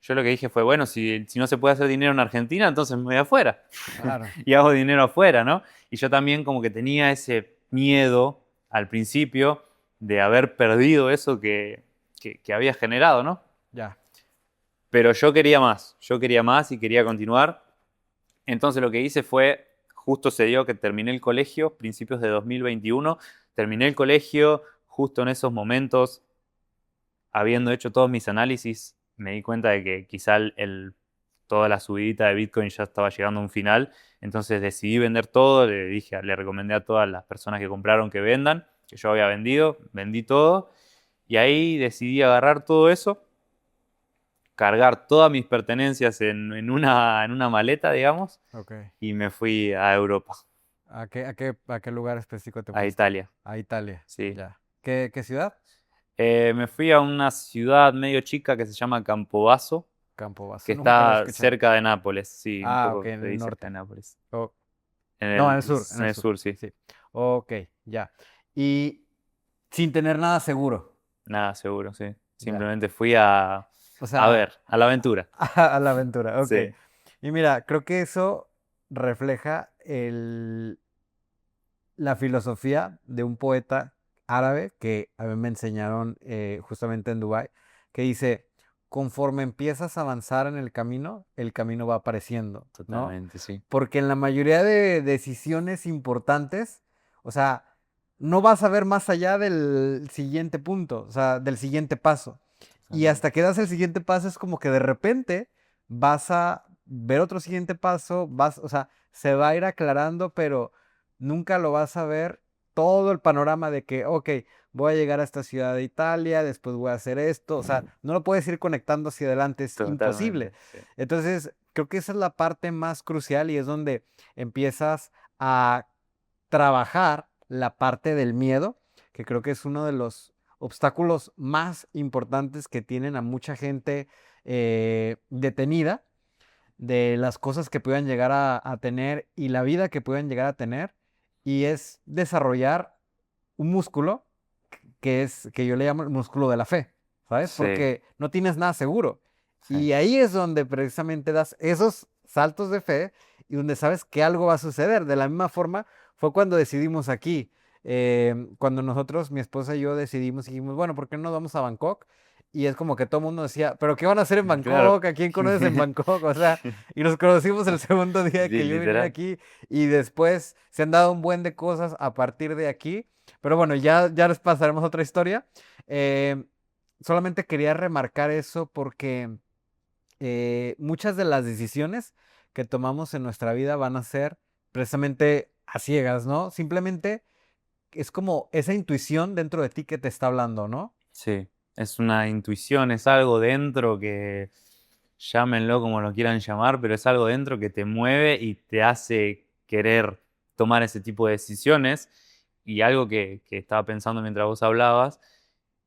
yo lo que dije fue, bueno, si no se puede hacer dinero en Argentina, entonces me voy afuera Claro, y hago dinero afuera, ¿no? Y yo también como que tenía ese miedo al principio de haber perdido eso que había generado, ¿no? ya. Pero yo quería más y quería continuar. Entonces lo que hice fue, justo se dio que terminé el colegio, principios de 2021, terminé el colegio, justo en esos momentos, habiendo hecho todos mis análisis, me di cuenta de que quizá toda la subidita de Bitcoin ya estaba llegando a un final, entonces decidí vender todo, le recomendé a todas las personas que compraron que vendan, que yo había vendido, vendí todo, y ahí decidí agarrar todo eso, cargar todas mis pertenencias en una maleta, digamos, Ok. y me fui a Europa, ¿A qué lugar específico te a fuiste? Italia, A Italia, sí. ya. ¿Qué ciudad? Me fui a una ciudad medio chica que se llama Campobasso, que Campobasso, nunca lo he está escuchado. cerca de Nápoles, sí, un Ah, ok, poco en se el dice cerca de norte. Nápoles. Oh, En no, en el, el sur, en en el el sur. sur, sí. Sí. Ok, ya. Y sin tener nada seguro. Nada, seguro, sí. Ya. Simplemente fui a O sea, ver, a la aventura. a la aventura, ok. Sí, Y mira, creo que eso refleja la filosofía de un poeta árabe que a mí me enseñaron justamente en Dubái, que dice, conforme empiezas a avanzar en el camino va apareciendo, ¿no? totalmente, sí. Porque en la mayoría de decisiones importantes, o sea, no vas a ver más allá del siguiente punto, o sea, del siguiente paso. Y Totalmente. hasta que das el siguiente paso es como que de repente vas a ver otro siguiente paso, o sea, se va a ir aclarando, pero nunca lo vas a ver todo el panorama de que, ok, voy a llegar a esta ciudad de Italia, después voy a hacer esto, o sea, no lo puedes ir conectando hacia adelante, es imposible. Totalmente, sí. Entonces, creo que esa es la parte más crucial y es donde empiezas a trabajar la parte del miedo, que creo que es uno de los obstáculos más importantes que tienen a mucha gente detenida de las cosas que puedan llegar a tener y la vida que puedan llegar a tener, y es desarrollar un músculo que yo le llamo el músculo de la fe, ¿sabes? Sí, Porque no tienes nada seguro. sí. Y ahí es donde precisamente das esos saltos de fe y donde sabes que algo va a suceder. De la misma forma, fue cuando decidimos aquí, cuando nosotros, mi esposa y yo decidimos, dijimos, bueno, ¿por qué no vamos a Bangkok? Y es como que todo el mundo decía, ¿pero qué van a hacer en Claro. Bangkok? ¿A quién conoces en Bangkok? O sea, y nos conocimos el segundo día de Sí, que yo vine literal. aquí y después se han dado un buen de cosas a partir de aquí. Pero bueno, ya les pasaremos otra historia. Eh, Solamente quería remarcar eso porque muchas de las decisiones que tomamos en nuestra vida van a ser precisamente a ciegas, ¿no? Simplemente es como esa intuición dentro de ti que te está hablando, ¿no? Sí, es una intuición, es algo dentro que, llámenlo como lo quieran llamar, pero es algo dentro que te mueve y te hace querer tomar ese tipo de decisiones. Y algo que estaba pensando mientras vos hablabas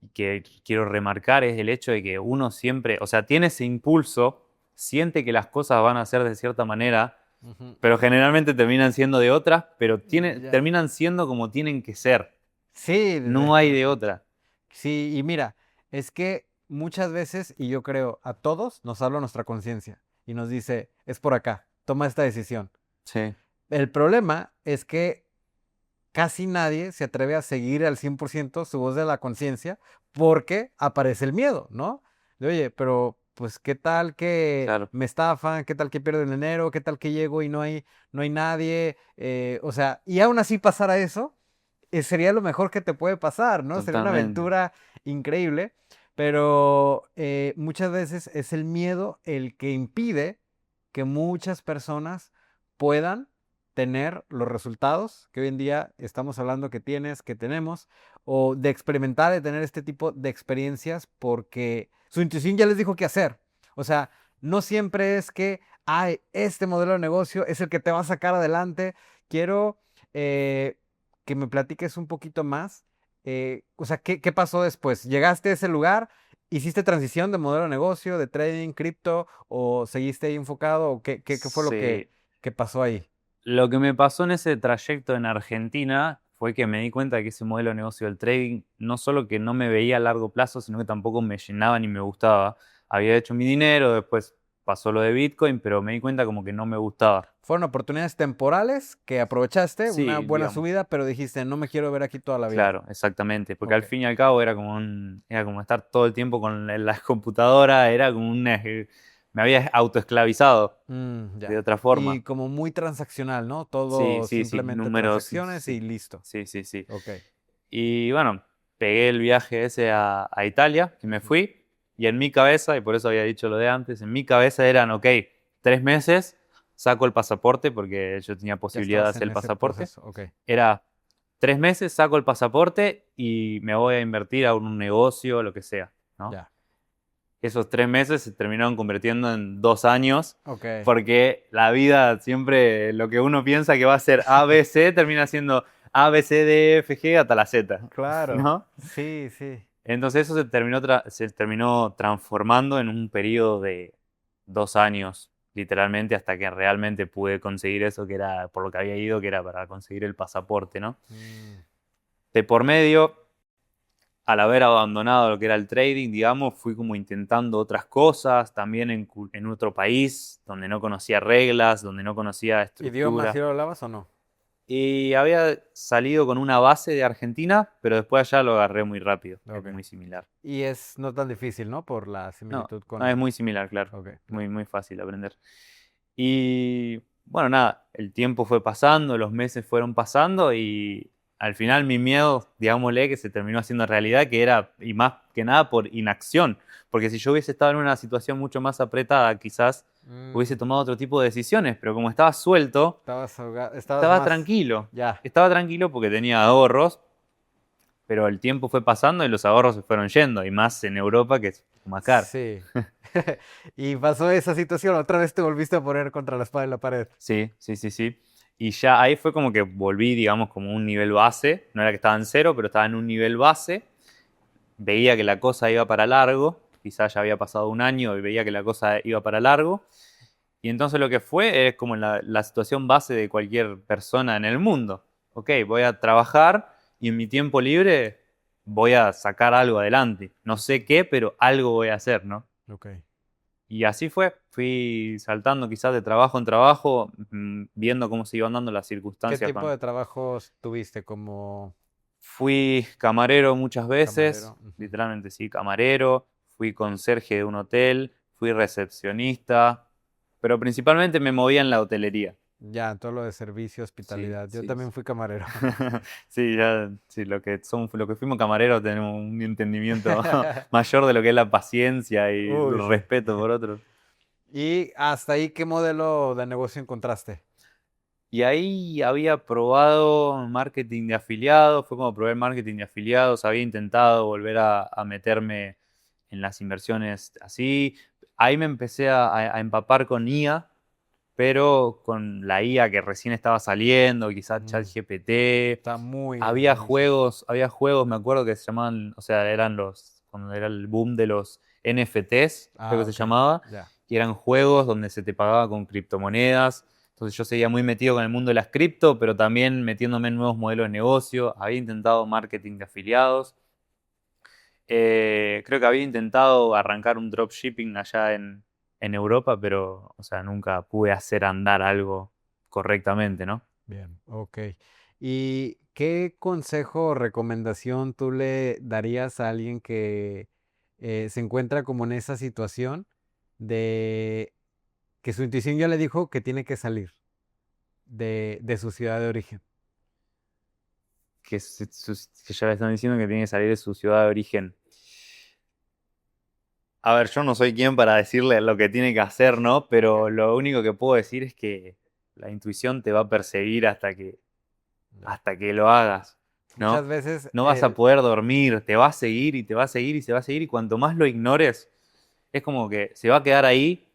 y que quiero remarcar es el hecho de que uno siempre, o sea, tiene ese impulso, siente que las cosas van a ser de cierta manera, Ujú. pero generalmente terminan siendo de otras, pero Ya. terminan siendo como tienen que ser. Sí, No hay de otra. sí, y mira, es que muchas veces, y yo creo a todos, nos habla nuestra conciencia y nos dice, es por acá, toma esta decisión. Sí, El problema es que casi nadie se atreve a seguir al 100% su voz de la conciencia porque aparece el miedo, ¿no? De, oye, pero pues qué tal que claro, me estafan, qué tal que pierdo el dinero, qué tal que llego y no hay nadie, o sea, y aún así pasara eso, sería lo mejor que te puede pasar, ¿no? Sería una totalmente. aventura increíble, pero muchas veces es el miedo el que impide que muchas personas puedan tener los resultados que hoy en día estamos hablando que tienes, que tenemos, o de experimentar, de tener este tipo de experiencias porque su intuición ya les dijo qué hacer. O sea, no siempre es que, ay, este modelo de negocio es el que te va a sacar adelante, quiero que me platiques un poquito más. O sea, ¿qué pasó después? ¿Llegaste a ese lugar? ¿Hiciste transición de modelo de negocio, de trading, cripto, o seguiste ahí enfocado? ¿O qué fue lo Sí. que pasó ahí? Lo que me pasó en ese trayecto en Argentina fue que me di cuenta de que ese modelo de negocio del trading no solo que no me veía a largo plazo, sino que tampoco me llenaba ni me gustaba. Había hecho mi dinero, después pasó lo de Bitcoin, pero me di cuenta como que no me gustaba. Fueron oportunidades temporales que aprovechaste, una Sí, buena digamos. subida, pero dijiste, no me quiero ver aquí toda la vida. Claro, exactamente, porque al Ok. fin y al cabo era como estar todo el tiempo con la computadora, era como me había autoesclavizado de Ya. otra Y forma. como muy transaccional, ¿no? Sí, Todo sí, sí, simplemente números, transacciones sí, y listo. sí, sí, sí. Ok. Y bueno, pegué el viaje ese a Italia, que me Ujú. fui, y en mi cabeza, y por eso había dicho lo de antes, en mi cabeza eran, ok, 3 meses, saco el pasaporte, porque yo tenía Ya posibilidad de estabas hacer en el ese pasaporte. proceso. Ok. Era 3 meses, saco el pasaporte y me voy a invertir a un negocio, lo que sea, ¿no? Ya. Esos 3 meses se terminaron convirtiendo en 2 años, Ok. porque la vida siempre, lo que uno piensa que va a ser A, B, C, termina siendo A, B, C, D, F, G hasta la Z, Claro. ¿no? Sí, sí. Entonces eso se terminó transformando en un periodo de 2 años, literalmente, hasta que realmente pude conseguir eso que era por lo que había ido, que era para conseguir el pasaporte, ¿no? Mm, De por medio, al haber abandonado lo que era el trading, digamos, fui como intentando otras cosas, también en otro país, donde no conocía reglas, donde no conocía ¿Idioma sí estructura. lo hablabas o no? Y había salido con una base de Argentina, pero después allá lo agarré muy rápido, es Ok. muy similar. Y es no tan difícil, ¿no? Por la No, similitud no, es con... muy similar, claro. Ok, ya. Muy, muy fácil de aprender. Y bueno, nada, el tiempo fue pasando, los meses fueron pasando y al final mi miedo, digámosle, que se terminó haciendo realidad, que era, y más que nada por inacción. Porque si yo hubiese estado en una situación mucho más apretada, quizás hubiese Mm, tomado otro tipo de decisiones, pero como estaba suelto, estabas más... Ya. estaba tranquilo porque tenía ahorros, pero el tiempo fue pasando y los ahorros se fueron yendo, y más en Europa que es más caro. Sí. Y pasó esa situación, otra vez te volviste a poner contra la espada de la pared. Sí, sí, sí, sí. Y ya ahí fue como que volví, digamos, como un nivel base. No era que estaba en cero, pero estaba en un nivel base. Veía que la cosa iba para largo. Quizás ya había pasado un año y veía que la cosa iba para largo. Y entonces lo que fue es como la situación base de cualquier persona en el mundo. Ok, voy a trabajar y en mi tiempo libre voy a sacar algo adelante. No sé qué, pero algo voy a hacer, ¿no? Ok. Y así fue, fui saltando quizás de trabajo en trabajo, viendo cómo se iban dando las ¿Qué circunstancias tipo con... de trabajos tuviste como Fui camarero muchas veces, camarero? Ujú. literalmente sí, camarero, fui conserje de un hotel, fui recepcionista, pero principalmente me movía en la hotelería. Ya, todo lo de servicio, Sí, hospitalidad. Yo sí. también fui camarero. Sí, ya, sí, lo que fuimos camareros tenemos un entendimiento mayor de lo que es la paciencia y Uy, el sí. respeto por otros. Y hasta ahí, ¿qué modelo de negocio encontraste? Y ahí había probado marketing de afiliados, fue como probé el marketing de afiliados, había intentado volver a meterme en las inversiones así. Ahí me empecé a empapar con IA, pero con la IA que recién estaba saliendo, quizás Mm, ChatGPT. está muy en su inicio. Había juegos, me acuerdo que se llamaban, o sea, eran cuando era el boom de los NFTs, creo Ah, que se ok. llamaba, Ya. y eran juegos donde se te pagaba con criptomonedas. Entonces yo seguía muy metido con el mundo de las cripto, pero también metiéndome en nuevos modelos de negocio. Había intentado marketing de afiliados. Creo que había intentado arrancar un dropshipping allá en Europa, pero, o sea, nunca pude hacer andar algo correctamente, ¿no? Bien, ok. ¿Y qué consejo o recomendación tú le darías a alguien que se encuentra como en esa situación de que su intuición ya le dijo que tiene que salir de su ciudad de origen? Que ya le están diciendo que tiene que salir de su ciudad de origen. A ver, yo no soy quien para decirle lo que tiene que hacer, ¿no? Ok. Pero lo único que puedo decir es que la intuición te va a perseguir Ya. hasta que lo hagas, Muchas ¿no? veces No vas a poder dormir, te va a seguir y te va a seguir y se va a seguir y cuanto más lo ignores, es como que se va a quedar ahí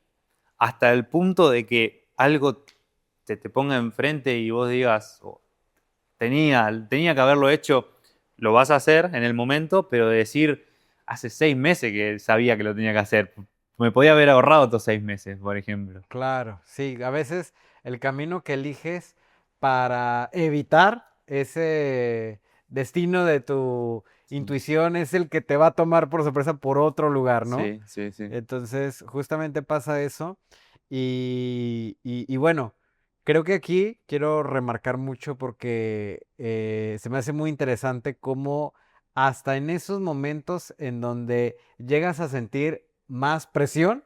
hasta el punto de que algo te ponga enfrente y vos digas, "Oh, tenía que haberlo hecho, lo vas a hacer en el momento, pero de decir, hace 6 meses que sabía que lo tenía que hacer. Me podía haber ahorrado estos 6 meses, por ejemplo. Claro, sí, a veces el camino que eliges para evitar ese destino de tu Sí, intuición es el que te va a tomar por sorpresa por otro lugar, ¿no? sí, sí, sí. Entonces, justamente pasa eso. Y bueno, creo que aquí quiero remarcar mucho porque se me hace muy interesante cómo hasta en esos momentos en donde llegas a sentir más presión,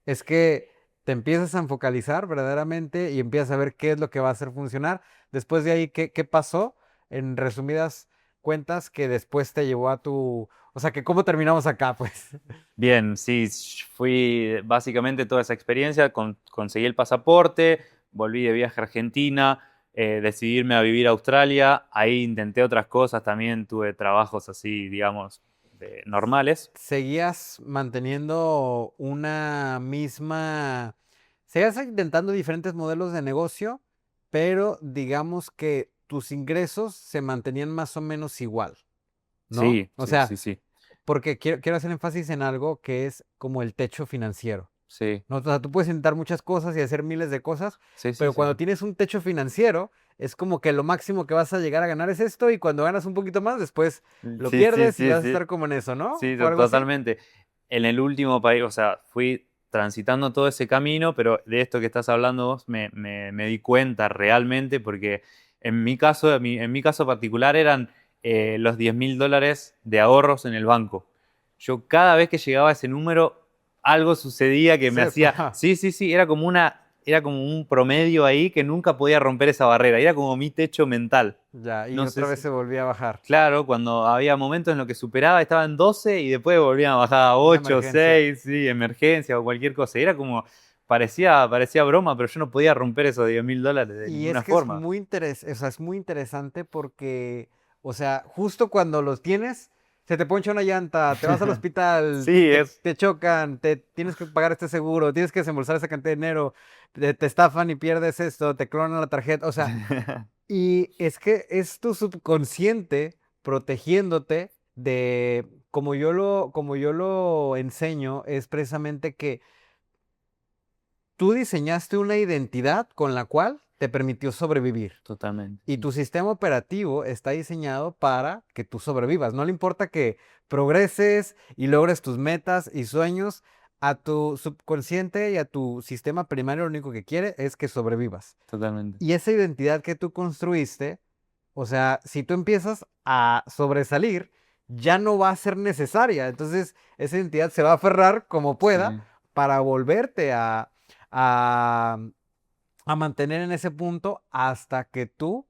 es que te empiezas a focalizar verdaderamente y empiezas a ver qué es lo que va a hacer funcionar. Después de ahí, ¿qué pasó? En resumidas cuentas, que después te llevó a tu... O sea, que cómo terminamos acá, pues. Bien, sí, fui básicamente toda esa experiencia, conseguí el pasaporte, volví de viaje a Argentina, decidí irme a vivir a Australia, ahí intenté otras cosas, también tuve trabajos así, digamos, normales. Seguías manteniendo una misma... Seguías intentando diferentes modelos de negocio, pero digamos que tus ingresos se mantenían más o menos igual, ¿no? Sí, O sí, sea, sí, sí, porque quiero hacer énfasis en algo que es como el techo financiero, sí, ¿no? O sea, tú puedes intentar muchas cosas y hacer miles de cosas, sí, sí, pero sí, cuando sí. tienes un techo financiero, es como que lo máximo que vas a llegar a ganar es esto y cuando ganas un poquito más, después lo Sí, sí, pierdes y sí, vas a sí. estar como en eso, ¿no? Sí, O algo así. totalmente. En el último país, o sea, fui transitando todo ese camino, pero de esto que estás hablando vos me di cuenta realmente porque en mi caso, en mi caso particular eran los 10.000 dólares de ahorros en el banco. Yo cada vez que llegaba a ese número, algo sucedía que me hacía, Sepa. sí, sí, sí, era como un promedio ahí que nunca podía romper esa barrera, era como mi techo mental. Ya, y No sé otra vez si... se volvía a bajar. Claro, cuando había momentos en los que superaba, estaba en 12 y después volvían a bajar a Una 8, emergencia. 6, sí, emergencia o cualquier cosa. Y era como, parecía broma, pero yo no podía romper esos 10.000 dólares de Y es ninguna que es forma. muy o sea, es muy interesante porque, o sea, justo cuando los tienes, se te poncha una llanta, te vas al hospital, Sí, te, es. te chocan, te tienes que pagar este seguro, tienes que desembolsar esa cantidad de dinero, te estafan y pierdes esto, te clonan la tarjeta, o sea, y es que es tu subconsciente protegiéndote de, como yo lo enseño, es precisamente que tú diseñaste una identidad con la cual te permitió sobrevivir. Totalmente, Y sí. tu sistema operativo está diseñado para que tú sobrevivas. No le importa que progreses y logres tus metas y sueños. A tu subconsciente y a tu sistema primario lo único que quiere es que sobrevivas. Totalmente. Y esa identidad que tú construiste, o sea, si tú empiezas a sobresalir, ya no va a ser necesaria. Entonces, esa identidad se va a aferrar como pueda Sí, para volverte a, a mantener en ese punto hasta que tú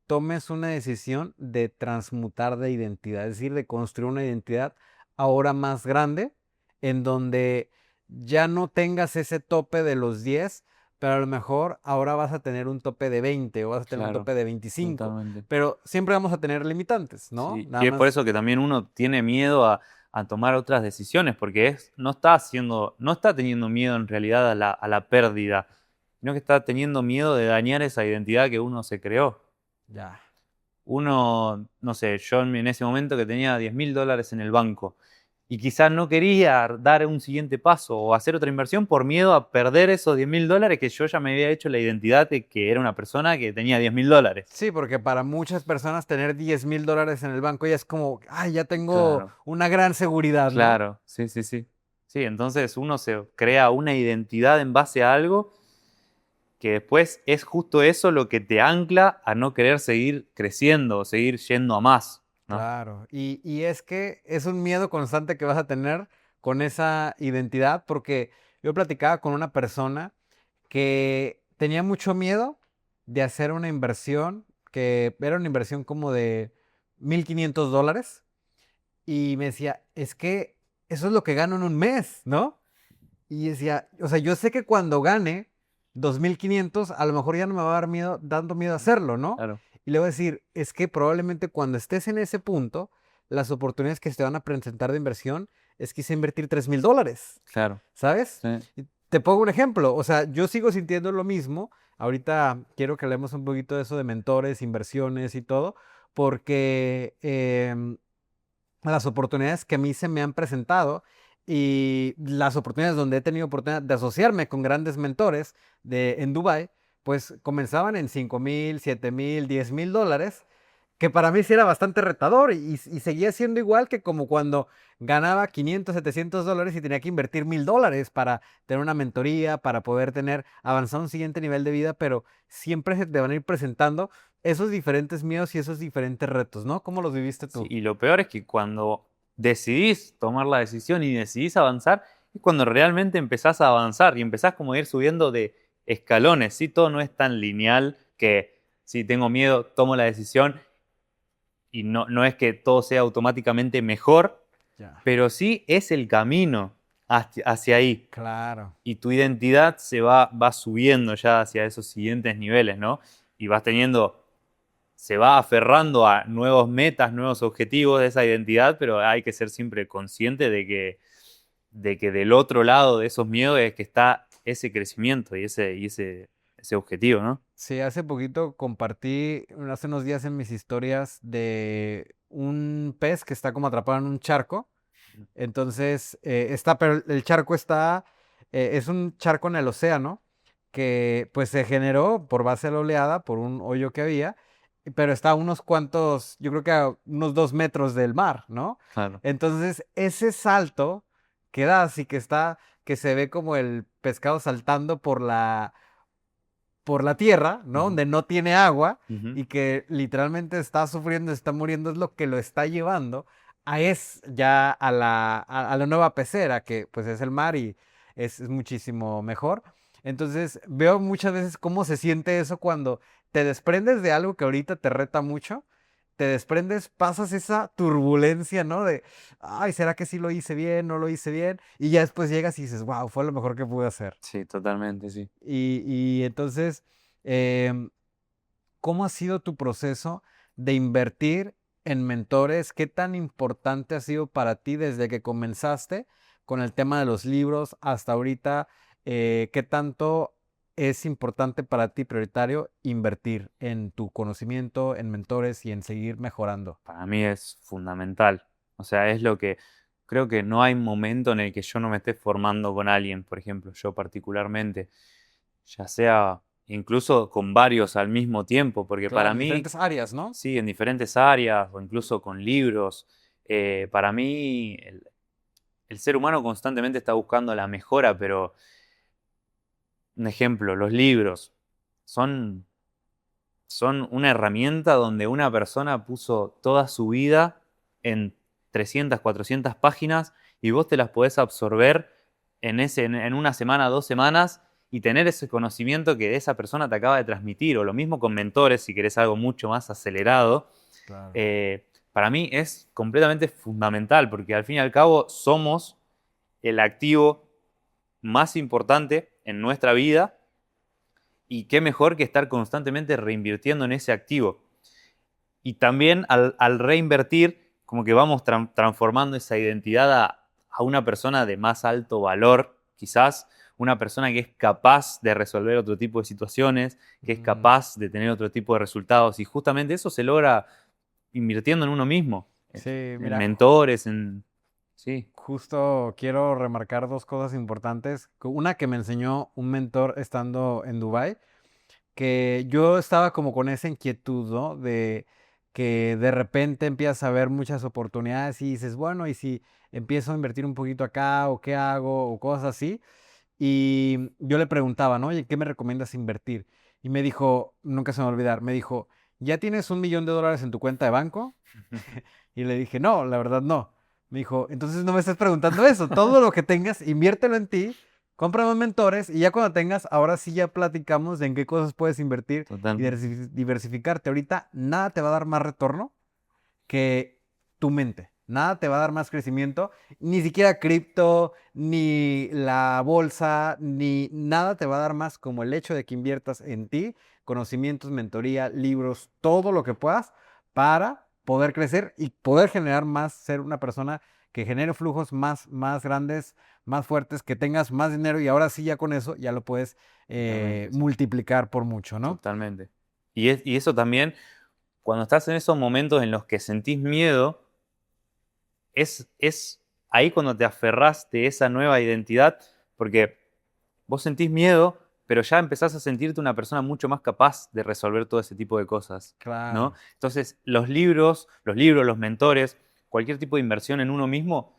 tomes una decisión de transmutar de identidad, es decir, de construir una identidad ahora más grande, en donde ya no tengas ese tope de los 10, pero a lo mejor ahora vas a tener un tope de 20 o vas a tener un claro, tope de 25, totalmente. pero siempre vamos a tener limitantes, ¿no? Sí, Nada y es por más, eso que también uno tiene miedo a tomar otras decisiones, porque no está teniendo miedo en realidad a la pérdida, sino que está teniendo miedo de dañar esa identidad que uno se creó. ya. Uno, no sé, yo en ese momento que tenía 10.000 dólares en el banco y quizás no quería dar un siguiente paso o hacer otra inversión por miedo a perder esos 10.000 dólares que yo ya me había hecho la identidad de que era una persona que tenía 10.000 dólares. Sí, porque para muchas personas tener $10,000 en el banco ya es como, ay, ya tengo Claro, una gran seguridad, ¿no? claro, sí, sí, sí. Sí, entonces uno se crea una identidad en base a algo que después es justo eso lo que te ancla a no querer seguir creciendo o seguir yendo a más, ¿no? Claro, y es que es un miedo constante que vas a tener con esa identidad, porque yo platicaba con una persona que tenía mucho miedo de hacer una inversión, que era una inversión como de $1,500, y me decía, es que eso es lo que gano en un mes, ¿no? Y decía, o sea, yo sé que cuando gane 2,500, a lo mejor ya no me va a dar miedo, dando miedo hacerlo, ¿no? Claro, Y le voy a decir, es que probablemente cuando estés en ese punto, las oportunidades que se te van a presentar de inversión es quizá invertir $3,000, claro. ¿sabes? Sí. Te pongo un ejemplo, o sea, yo sigo sintiendo lo mismo. Ahorita quiero que hablemos un poquito de eso de mentores, inversiones y todo, porque las oportunidades que a mí se me han presentado y las oportunidades donde he tenido oportunidad de asociarme con grandes mentores en Dubai, pues comenzaban en 5,000, 7,000, 10,000 dólares, que para mí sí era bastante retador y seguía siendo igual que como cuando ganaba 500, 700 dólares y tenía que invertir 1,000 dólares para tener una mentoría, para poder avanzar a un siguiente nivel de vida, pero siempre se te van a ir presentando esos diferentes miedos y esos diferentes retos, ¿no? ¿Cómo los viviste Sí, tú? y lo peor es que cuando decidís tomar la decisión y decidís avanzar, es cuando realmente empezás a avanzar y empezás como a ir subiendo de escalones, ¿sí? Todo no es tan lineal que si tengo miedo, tomo la decisión y no es que todo sea automáticamente mejor, Ya, pero sí es el camino hacia ahí. claro. Y tu identidad va subiendo ya hacia esos siguientes niveles, ¿no? Y vas teniendo, se va aferrando a nuevos metas, nuevos objetivos de esa identidad, pero hay que ser siempre consciente de que del otro lado de esos miedos es que está ese crecimiento y ese objetivo, ¿no? Sí, hace poquito compartí, hace unos días en mis historias de un pez que está como atrapado en un charco. Entonces, pero el charco es un charco en el océano que pues se generó por base de la oleada, por un hoyo que había, pero está a unos cuantos, yo creo que a unos 2 metros del mar, ¿no? Claro. Entonces, ese salto que da, así que se ve como el pescado saltando por la tierra, ¿no? Ujú, Donde no tiene agua ujú. y que literalmente está sufriendo, está muriendo, es lo que lo está llevando ya a la nueva pecera, que pues es el mar y es muchísimo mejor. Entonces veo muchas veces cómo se siente eso cuando te desprendes de algo que ahorita te reta mucho, te desprendes, pasas esa turbulencia, ¿no? De, ay, ¿será que sí lo hice bien? ¿No lo hice bien? Y ya después llegas y dices, wow, fue lo mejor que pude hacer. Sí, totalmente, sí. Y entonces, em, ¿cómo ha sido tu proceso de invertir en mentores? ¿Qué tan importante ha sido para ti desde que comenzaste con el tema de los libros hasta ahorita? ¿Qué tanto es importante para ti, prioritario, invertir en tu conocimiento, en mentores y en seguir mejorando? Para mí es fundamental. O sea, es lo que creo que no hay momento en el que yo no me esté formando con alguien, por ejemplo, yo particularmente, ya sea incluso con varios al mismo tiempo, porque Claro, para en mí, diferentes áreas, ¿no? sí, en diferentes áreas o incluso con libros, para mí el ser humano constantemente está buscando la mejora, pero un ejemplo, los libros son son una herramienta donde una persona puso toda su vida en 300, 400 páginas y vos te las podés absorber en una semana, 2 semanas y tener ese conocimiento que esa persona te acaba de transmitir. O lo mismo con mentores, si querés algo mucho más acelerado. Claro. Para mí es completamente fundamental porque al fin y al cabo somos el activo más importante en nuestra vida y qué mejor que estar constantemente reinvirtiendo en ese activo. Y también al reinvertir, como que vamos transformando esa identidad a una persona de más alto valor, quizás una persona que es capaz de resolver otro tipo de situaciones, que es Mm, capaz de tener otro tipo de resultados. Y justamente eso se logra invirtiendo en uno mismo, sí, en mira, mentores, en... Sí. justo quiero remarcar dos cosas importantes. Una que me enseñó un mentor estando en Dubái, que yo estaba como con esa inquietud, ¿no? De que de repente empiezas a ver muchas oportunidades y dices, bueno, ¿y si empiezo a invertir un poquito acá o qué hago o cosas así? Y yo le preguntaba, ¿no? Oye, ¿qué me recomiendas invertir? Y me dijo, nunca se me va a olvidar, me dijo, ¿ya tienes 1,000,000 de dólares en tu cuenta de banco? Y le dije, no, la verdad no. Me dijo, entonces no me estés preguntando eso. Todo lo que tengas, inviértelo en ti, compra más mentores y ya cuando tengas, ahora sí ya platicamos de en qué cosas puedes invertir y Totalmente. diversificarte. Ahorita nada te va a dar más retorno que tu mente. Nada te va a dar más crecimiento, ni siquiera cripto, ni la bolsa, ni nada te va a dar más como el hecho de que inviertas en ti, conocimientos, mentoría, libros, todo lo que puedas para poder crecer y poder generar más, ser una persona que genere flujos más grandes, más fuertes, que tengas más dinero y ahora sí ya con eso ya lo puedes Totalmente, sí. multiplicar por mucho, ¿no? Totalmente. Y eso también, cuando estás en esos momentos en los que sentís miedo, es ahí cuando te aferrás de esa nueva identidad, porque vos sentís miedo, pero ya empezás a sentirte una persona mucho más capaz de resolver todo ese tipo de cosas, ¿no? Claro. Entonces, los mentores, cualquier tipo de inversión en uno mismo,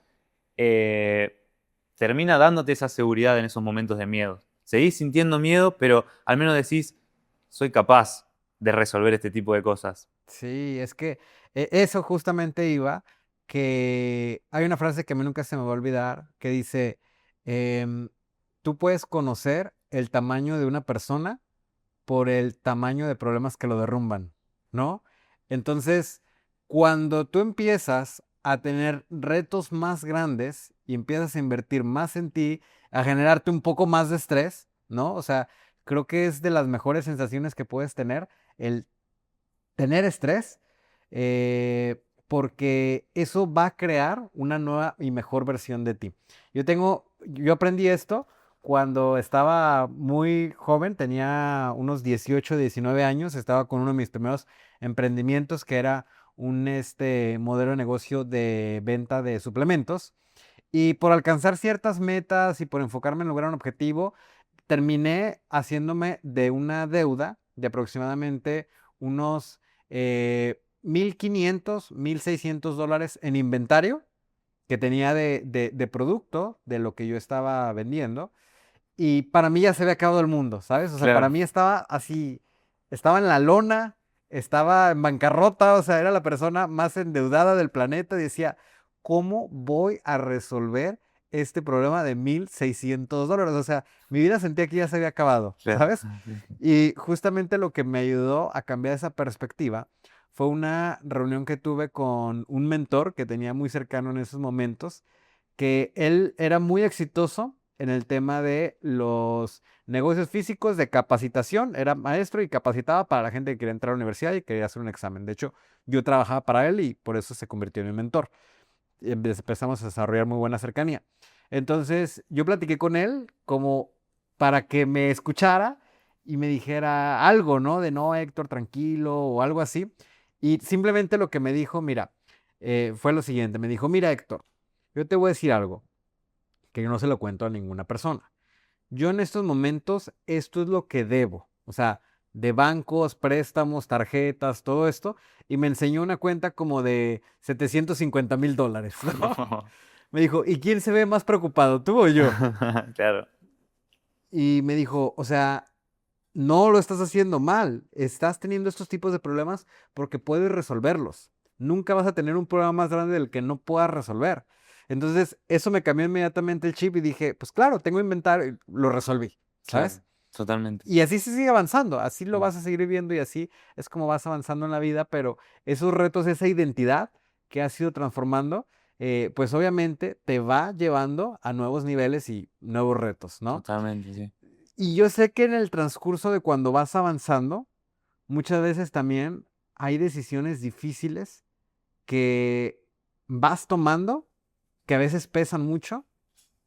eh, termina dándote esa seguridad en esos momentos de miedo. Seguís sintiendo miedo, pero al menos decís, soy capaz de resolver este tipo de cosas. Sí, es que eso justamente iba, que hay una frase que a mí nunca se me va a olvidar, que dice, em, tú puedes conocer el tamaño de una persona por el tamaño de problemas que lo derrumban, ¿no? Entonces, cuando tú empiezas a tener retos más grandes y empiezas a invertir más en ti, a generarte un poco más de estrés, ¿no? O sea, creo que es de las mejores sensaciones que puedes tener el tener estrés, porque eso va a crear una nueva y mejor versión de ti. Yo aprendí esto cuando estaba muy joven, tenía unos 18, 19 años, estaba con uno de mis primeros emprendimientos que era un modelo de negocio de venta de suplementos. Y por alcanzar ciertas metas y por enfocarme en lograr un objetivo, terminé haciéndome de una deuda de aproximadamente unos 1,500, $1,600 en inventario que tenía de producto, de lo que yo estaba vendiendo. Y para mí ya se había acabado el mundo, ¿sabes? O sea, para Claro. mí estaba así, estaba en la lona, estaba en bancarrota, o sea, era la persona más endeudada del planeta y decía, ¿cómo voy a resolver este problema de $1,600? O sea, mi vida sentía que ya se había acabado, Claro. ¿sabes? Y justamente lo que me ayudó a cambiar esa perspectiva fue una reunión que tuve con un mentor que tenía muy cercano en esos momentos, que él era muy exitoso en el tema de los negocios físicos de capacitación, era maestro y capacitaba para la gente que quería entrar a la universidad y quería hacer un examen. De hecho, yo trabajaba para él y por eso se convirtió en mi mentor. Y empezamos a desarrollar muy buena cercanía. Entonces, yo platiqué con él como para que me escuchara y me dijera algo, ¿no? De no, Héctor, tranquilo o algo así. Y simplemente lo que me dijo, mira, fue lo siguiente, me dijo, mira, Héctor, yo te voy a decir algo que yo no se lo cuento a ninguna persona. Yo en estos momentos, esto es lo que debo. O sea, de bancos, préstamos, tarjetas, todo esto. Y me enseñó una cuenta como de $750,000, ¿no? Me dijo, ¿y quién se ve más preocupado, tú o yo? Claro. Y me dijo, o sea, no lo estás haciendo mal. Estás teniendo estos tipos de problemas porque puedes resolverlos. Nunca vas a tener un problema más grande del que no puedas resolver. Entonces, eso me cambió inmediatamente el chip y dije, pues claro, tengo inventario, y lo resolví, Claro. ¿sabes? Totalmente. Y así se sigue avanzando, así lo Mm. vas a seguir viviendo y así es como vas avanzando en la vida, pero esos retos, esa identidad que has ido transformando, pues obviamente te va llevando a nuevos niveles y nuevos retos, ¿no? Totalmente, sí. Y yo sé que en el transcurso de cuando vas avanzando, muchas veces también hay decisiones difíciles que vas tomando, que a veces pesan mucho,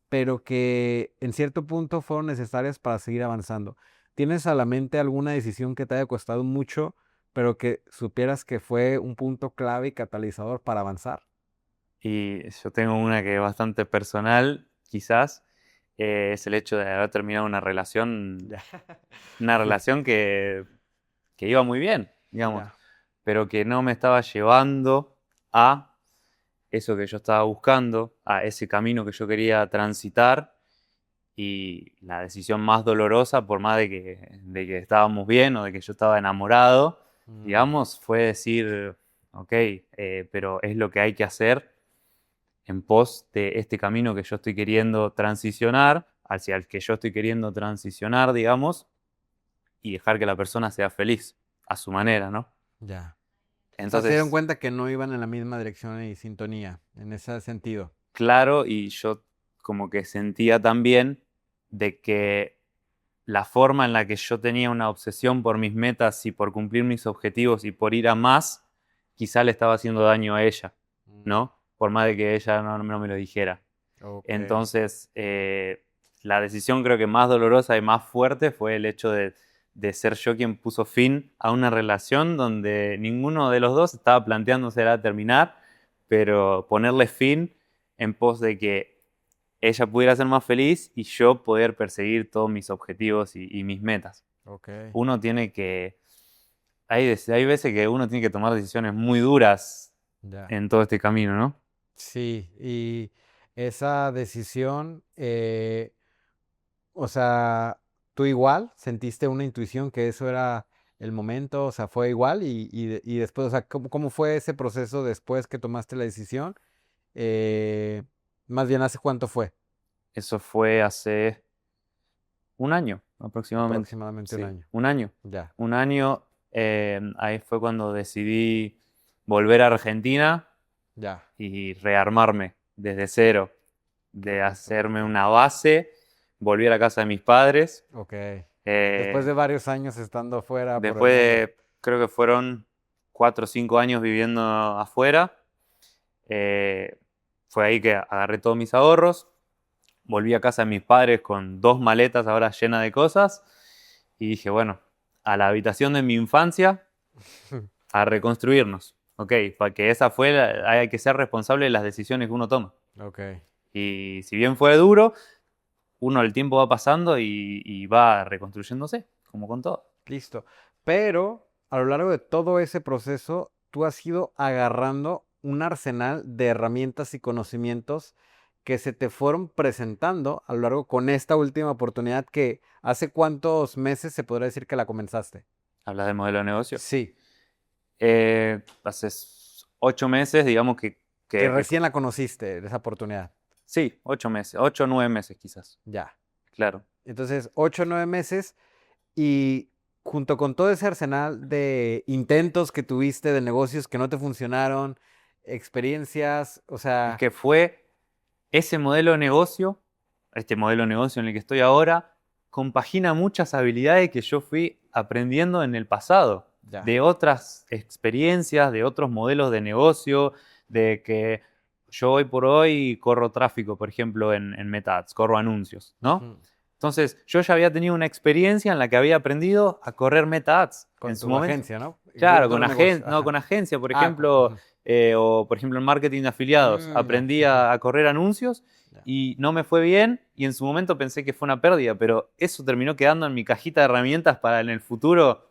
pero que en cierto punto fueron necesarias para seguir avanzando. ¿Tienes a la mente alguna decisión que te haya costado mucho, pero que supieras que fue un punto clave y catalizador para avanzar? Y yo tengo una que es bastante personal, quizás, es el hecho de haber terminado Ya. una Sí, relación que iba muy bien, digamos, ya. pero que no me estaba llevando a eso que yo estaba buscando, a ese camino que yo quería transitar. Y la decisión más dolorosa, por más de que estábamos bien o de que yo estaba enamorado, Mm, digamos, fue decir, ok, pero es lo que hay que hacer en pos de este camino que yo estoy queriendo transicionar, hacia el que yo estoy queriendo transicionar, digamos, y dejar que la persona sea feliz a su manera, ¿no? ya. O sea, se dieron Entonces, cuenta que no iban en la misma dirección y sintonía, en ese sentido. claro, y yo como que sentía también de que la forma en la que yo tenía una obsesión por mis metas y por cumplir mis objetivos y por ir a más, quizá le estaba haciendo daño a ella, Mm, ¿no? por más de que ella no me lo dijera. Ok. Entonces, la decisión creo que más dolorosa y más fuerte fue el hecho de ser yo quien puso fin a una relación donde ninguno de los dos estaba planteándose era terminar, pero ponerle fin en pos de que ella pudiera ser más feliz y yo poder perseguir todos mis objetivos y mis metas. Ok. Uno tiene que, hay veces que uno tiene que tomar decisiones muy duras Ya. en todo este camino, ¿no? Sí, y esa decisión, o sea, ¿tú igual sentiste una intuición que eso era el momento? O sea, ¿fue igual? Y después, o sea, ¿cómo fue ese proceso después que tomaste la decisión? Eh, Más bien, ¿hace cuánto fue? Eso fue hace un año aproximadamente. Aproximadamente un Sí, año. un año. Ya, Un año, ahí fue cuando decidí volver a Argentina ya. y rearmarme desde cero, de hacerme Completamente. una base. Volví a la casa de mis padres. Ok. Después eh, de varios años estando afuera por el Después mundo. de, creo que fueron 4 o 5 años viviendo afuera, eh, fue ahí que agarré todos mis ahorros, volví a casa de mis padres con 2 maletas ahora llenas de cosas y dije, bueno, a la habitación de mi infancia a reconstruirnos. Ok, para que esa fue, hay que ser responsable de las decisiones que uno toma. Ok. Y si bien fue duro, uno el tiempo va pasando y va reconstruyéndose, como con todo. Listo. Pero a lo largo de todo ese proceso, tú has ido agarrando un arsenal de herramientas y conocimientos que se te fueron presentando a lo largo con esta última oportunidad que hace cuántos meses se podría decir que la comenzaste. Hablas del modelo de negocio. Sí, Hace 8 meses, digamos que que recién la conociste, esa oportunidad. sí, 8 meses, 8 o 9 meses quizás, Ya. claro. Entonces, 8 o 9 meses y junto con todo ese arsenal de intentos que tuviste, de negocios que no te funcionaron, experiencias, o Es sea, que fue ese modelo de negocio, este modelo de negocio en el que estoy ahora, compagina muchas habilidades que yo fui aprendiendo en el pasado, ya. de otras experiencias, de otros modelos de negocio, de que yo hoy por hoy corro tráfico, por ejemplo, en Meta Ads, corro anuncios, ¿no? Ujú. Entonces, yo ya había tenido una experiencia en la que había aprendido a correr Meta Ads en Con su tu momento. agencia, ¿no? Claro, No el negocio, no, ajá. con agencia, por Ah, ejemplo, ujú. o por ejemplo en marketing de afiliados. Ya. Aprendí a correr anuncios Ya. y no me fue bien y en su momento pensé que fue una pérdida, pero eso terminó quedando en mi cajita de herramientas para en el futuro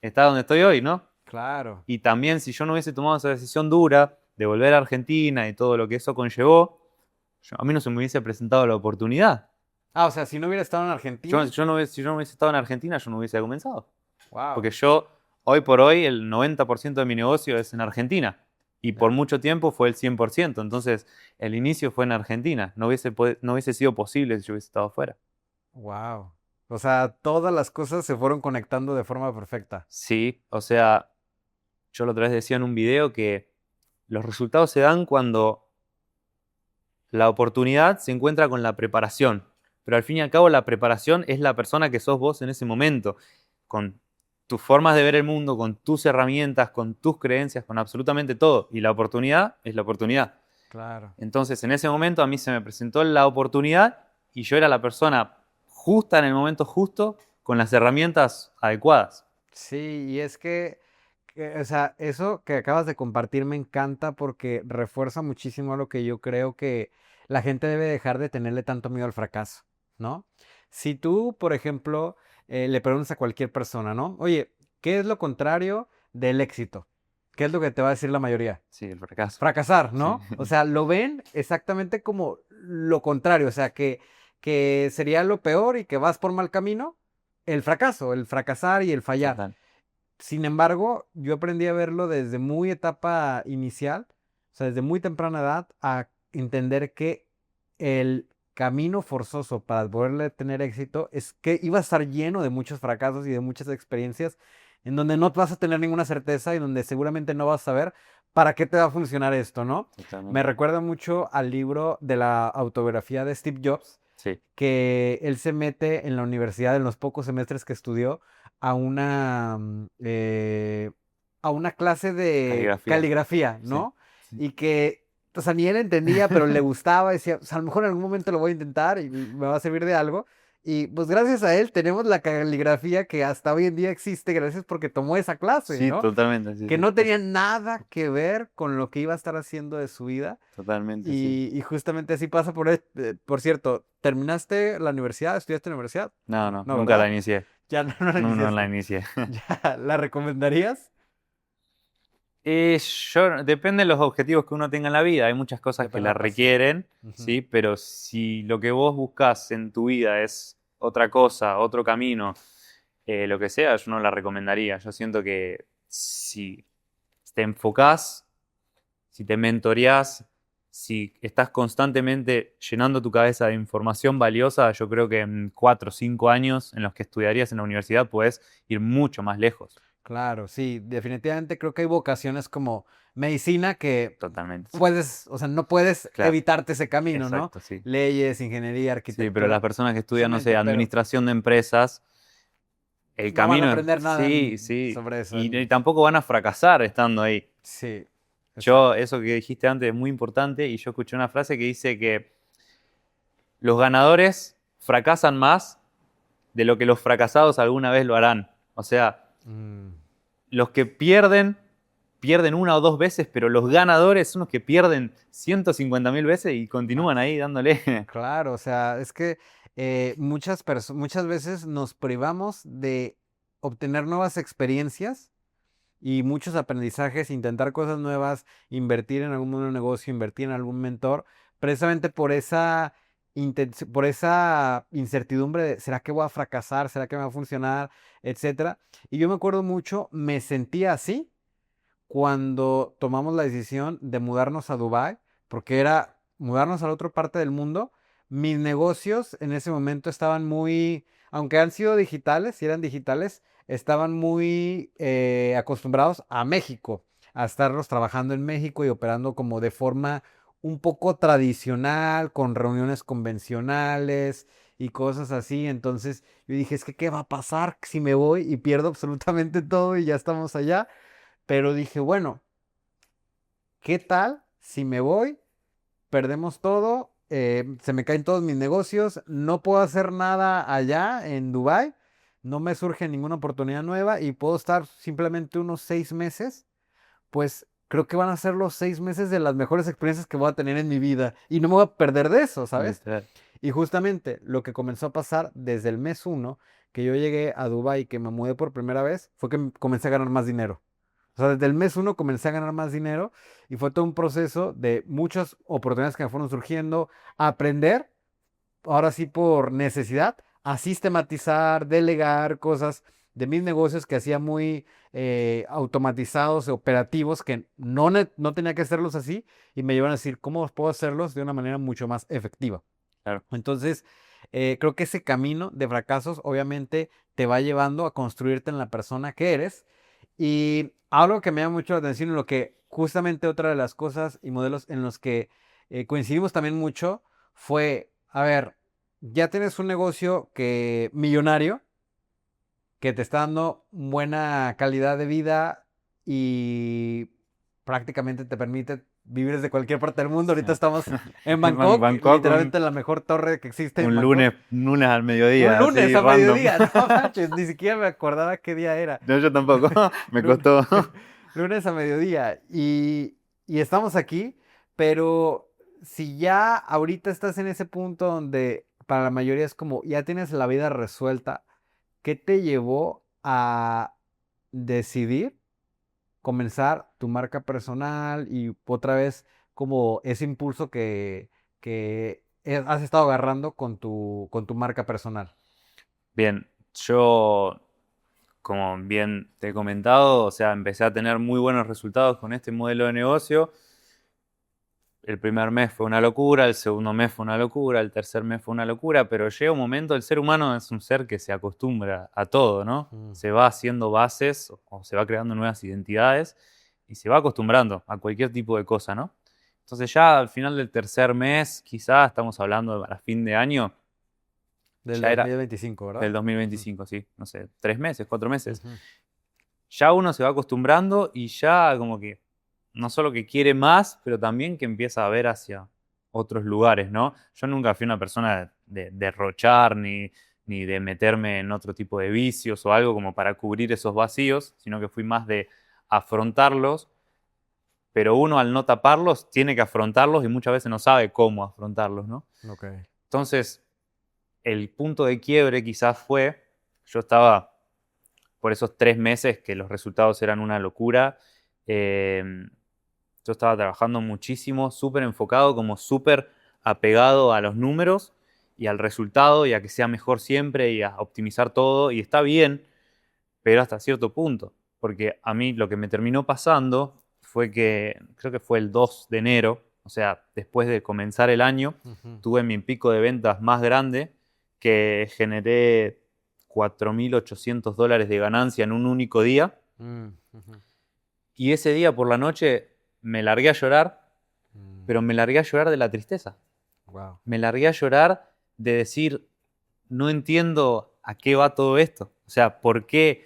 estar donde estoy hoy, ¿no? Claro. Y también si yo no hubiese tomado esa decisión dura de volver a Argentina y todo lo que eso conllevó, a mí no se me hubiese presentado la oportunidad. Ah, o sea, si no hubiera estado en Argentina, Si yo no hubiese estado en Argentina, yo no hubiese comenzado. wow, Porque yo, hoy por hoy, el 90% de mi negocio es en Argentina. Y por ya, mucho tiempo fue el 100%. Entonces, el inicio fue en Argentina. No hubiese sido posible si yo hubiese estado afuera. wow. O sea, todas las cosas se fueron conectando de forma perfecta. Sí, o sea, yo la otra vez decía en un video que los resultados se dan cuando la oportunidad se encuentra con la preparación. Pero al fin y al cabo, la preparación es la persona que sos vos en ese momento, con tus formas de ver el mundo, con tus herramientas, con tus creencias, con absolutamente todo. Y la oportunidad es la oportunidad. Claro. Entonces, en ese momento a mí se me presentó la oportunidad y yo era la persona justa en el momento justo, con las herramientas adecuadas. Sí, y es o sea, eso que acabas de compartir me encanta porque refuerza muchísimo lo que yo creo que la gente debe dejar de tenerle tanto miedo al fracaso, ¿no? Si tú, por ejemplo, le preguntas a cualquier persona, ¿no? Oye, ¿qué es lo contrario del éxito? ¿Qué es lo que te va a decir la mayoría? Sí, el fracaso. Fracasar, Sí. ¿no? O sea, lo ven exactamente como lo contrario, o sea, que sería lo peor y que vas por mal camino, el fracaso, el fracasar y el fallar. Total. Sin embargo, yo aprendí a verlo desde muy etapa inicial, o sea, desde muy temprana edad, a entender que el camino forzoso para poderle tener éxito es que iba a estar lleno de muchos fracasos y de muchas experiencias en donde no vas a tener ninguna certeza y donde seguramente no vas a saber para qué te va a funcionar esto, ¿no? Me Totalmente. recuerda mucho al libro de la autobiografía de Steve Jobs, Sí. que él se mete en la universidad en los pocos semestres que estudió a a una clase de Caligrafía. caligrafía, Sí. ¿no? Sí. Y que o sea, ni él entendía, pero le gustaba, decía, o sea, a lo mejor en algún momento lo voy a intentar y me va a servir de algo. Y pues gracias a él tenemos la caligrafía que hasta hoy en día existe, gracias porque tomó esa clase, Sí, ¿no? totalmente, sí, Que sí. no tenía nada que ver con lo que iba a estar haciendo de su vida. Totalmente, sí. Y justamente así pasa por cierto, ¿terminaste la universidad? ¿Estudiaste en la universidad? No, no, No, nunca la ¿verdad? inicié. Ya no la No, no la iniciaste. inicié. ¿Ya la recomendarías? Depende de los objetivos que uno tenga en la vida. Hay muchas cosas que Depende de la la pasión. requieren, Ujú. ¿sí? Pero si lo que vos buscas en tu vida es otra cosa, otro camino, lo que sea, yo no la recomendaría. Yo siento que si te enfocás, si te mentoreás, si estás constantemente llenando tu cabeza de información valiosa, yo creo que en 4 o 5 años en los que estudiarías en la universidad puedes ir mucho más lejos. Claro, sí, definitivamente creo que hay vocaciones como medicina que Totalmente. puedes, o sea, no puedes Claro, evitarte ese camino, ¿no? exacto, sí. Leyes, ingeniería, Sí, pero las arquitectura, personas que estudian, no sé, justamente, pero administración de empresas, el no van a camino, aprender nada sí, sí, sobre eso. y tampoco van a fracasar estando ahí. Sí, Yo, exacto. eso que dijiste antes es muy importante y yo escuché una frase que dice que los ganadores fracasan más de lo que los fracasados alguna vez lo harán. O sea, Mm, los que pierden, pierden 1 o 2 veces, pero los ganadores son los que pierden 150.000 veces y continúan más. ahí dándole. Claro, o sea, es que muchas veces nos privamos de obtener nuevas experiencias y muchos aprendizajes, intentar cosas nuevas, invertir en algún nuevo negocio, invertir en algún mentor, precisamente por esa incertidumbre de, ¿será que voy a fracasar? ¿Será que me va a funcionar? Etcétera. Y yo me acuerdo mucho, me sentía así cuando tomamos la decisión de mudarnos a Dubái, porque era mudarnos a la otra parte del mundo. Mis negocios en ese momento estaban muy, aunque han sido digitales, y eran digitales, estaban muy acostumbrados a México, a estarlos trabajando en México y operando como de forma un poco tradicional, con reuniones convencionales y cosas así. Entonces yo dije, es que, ¿qué va a pasar si me voy y pierdo absolutamente todo y ya estamos allá? Pero dije, bueno, ¿qué tal si me voy? Perdemos todo, se me caen todos mis negocios, no puedo hacer nada allá en Dubái, no me surge ninguna oportunidad nueva y puedo estar simplemente unos 6 meses. Pues creo que van a ser los 6 meses de las mejores experiencias que voy a tener en mi vida y no me voy a perder de eso, ¿sabes? Literal. Y justamente lo que comenzó a pasar desde el mes uno que yo llegué a Dubái y que me mudé por primera vez fue que comencé a ganar más dinero. O sea, desde el mes uno comencé a ganar más dinero y fue todo un proceso de muchas oportunidades que me fueron surgiendo, a aprender, ahora sí por necesidad, a sistematizar, delegar cosas de mis negocios que hacía muy automatizados, operativos, que no tenía que hacerlos así y me llevan a decir cómo puedo hacerlos de una manera mucho más efectiva. Claro. Entonces, creo que ese camino de fracasos obviamente te va llevando a construirte en la persona que eres. Y algo que me llama mucho la atención y lo que justamente otra de las cosas y modelos en los que coincidimos también mucho fue, a ver, ya tienes un negocio que millonario, que te está dando buena calidad de vida y prácticamente te permite vivir desde cualquier parte del mundo. Ahorita estamos en Bangkok, Bangkok, literalmente la mejor torre que existe en un Bangkok. lunes al Un mediodía, lunes así, a random. mediodía, no manches, ni siquiera me acordaba qué día era. No, yo tampoco, me Lun- costó. Lunes a mediodía. Y estamos aquí, pero si ya ahorita estás en ese punto donde para la mayoría es como ya tienes la vida resuelta, ¿qué te llevó a decidir comenzar tu marca personal y otra vez como ese impulso que has estado agarrando con tu marca personal? Bien, yo, como bien te he comentado, o sea, empecé a tener muy buenos resultados con este modelo de negocio. El primer mes fue una locura, el segundo mes fue una locura, el tercer mes fue una locura, pero llega un momento, el ser humano es un ser que se acostumbra a todo, ¿no? Mm, Se va haciendo bases o se va creando nuevas identidades y se va acostumbrando a cualquier tipo de cosa, ¿no? Entonces ya al final del tercer mes, quizás estamos hablando de para fin de año, Del ya era 2025, ¿verdad? del dos mil Ujú, veinticinco, sí, no sé, 3 meses, 4 meses. ujú. Ya uno se va acostumbrando y ya como que no solo que quiere más, pero también que empieza a ver hacia otros lugares, ¿no? Yo nunca fui una persona de derrochar ni de meterme en otro tipo de vicios o algo como para cubrir esos vacíos, sino que fui más de afrontarlos, pero uno al no taparlos tiene que afrontarlos y muchas veces no sabe cómo afrontarlos, ¿no? Ok. Entonces, el punto de quiebre quizás fue, yo estaba por esos 3 meses que los resultados eran una locura, eh, yo estaba trabajando muchísimo, súper enfocado, como súper apegado a los números y al resultado y a que sea mejor siempre y a optimizar todo. Y está bien, pero hasta cierto punto. Porque a mí lo que me terminó pasando fue que, creo que fue el 2 de enero, o sea, después de comenzar el año, Ujú. tuve mi pico de ventas más grande, que generé $4.800 de ganancia en un único día. Ujú. Y ese día por la noche me largué a llorar, Mm. pero me largué a llorar de la tristeza. Wow. Me largué a llorar de decir, no entiendo a qué va todo esto. O sea, ¿por qué?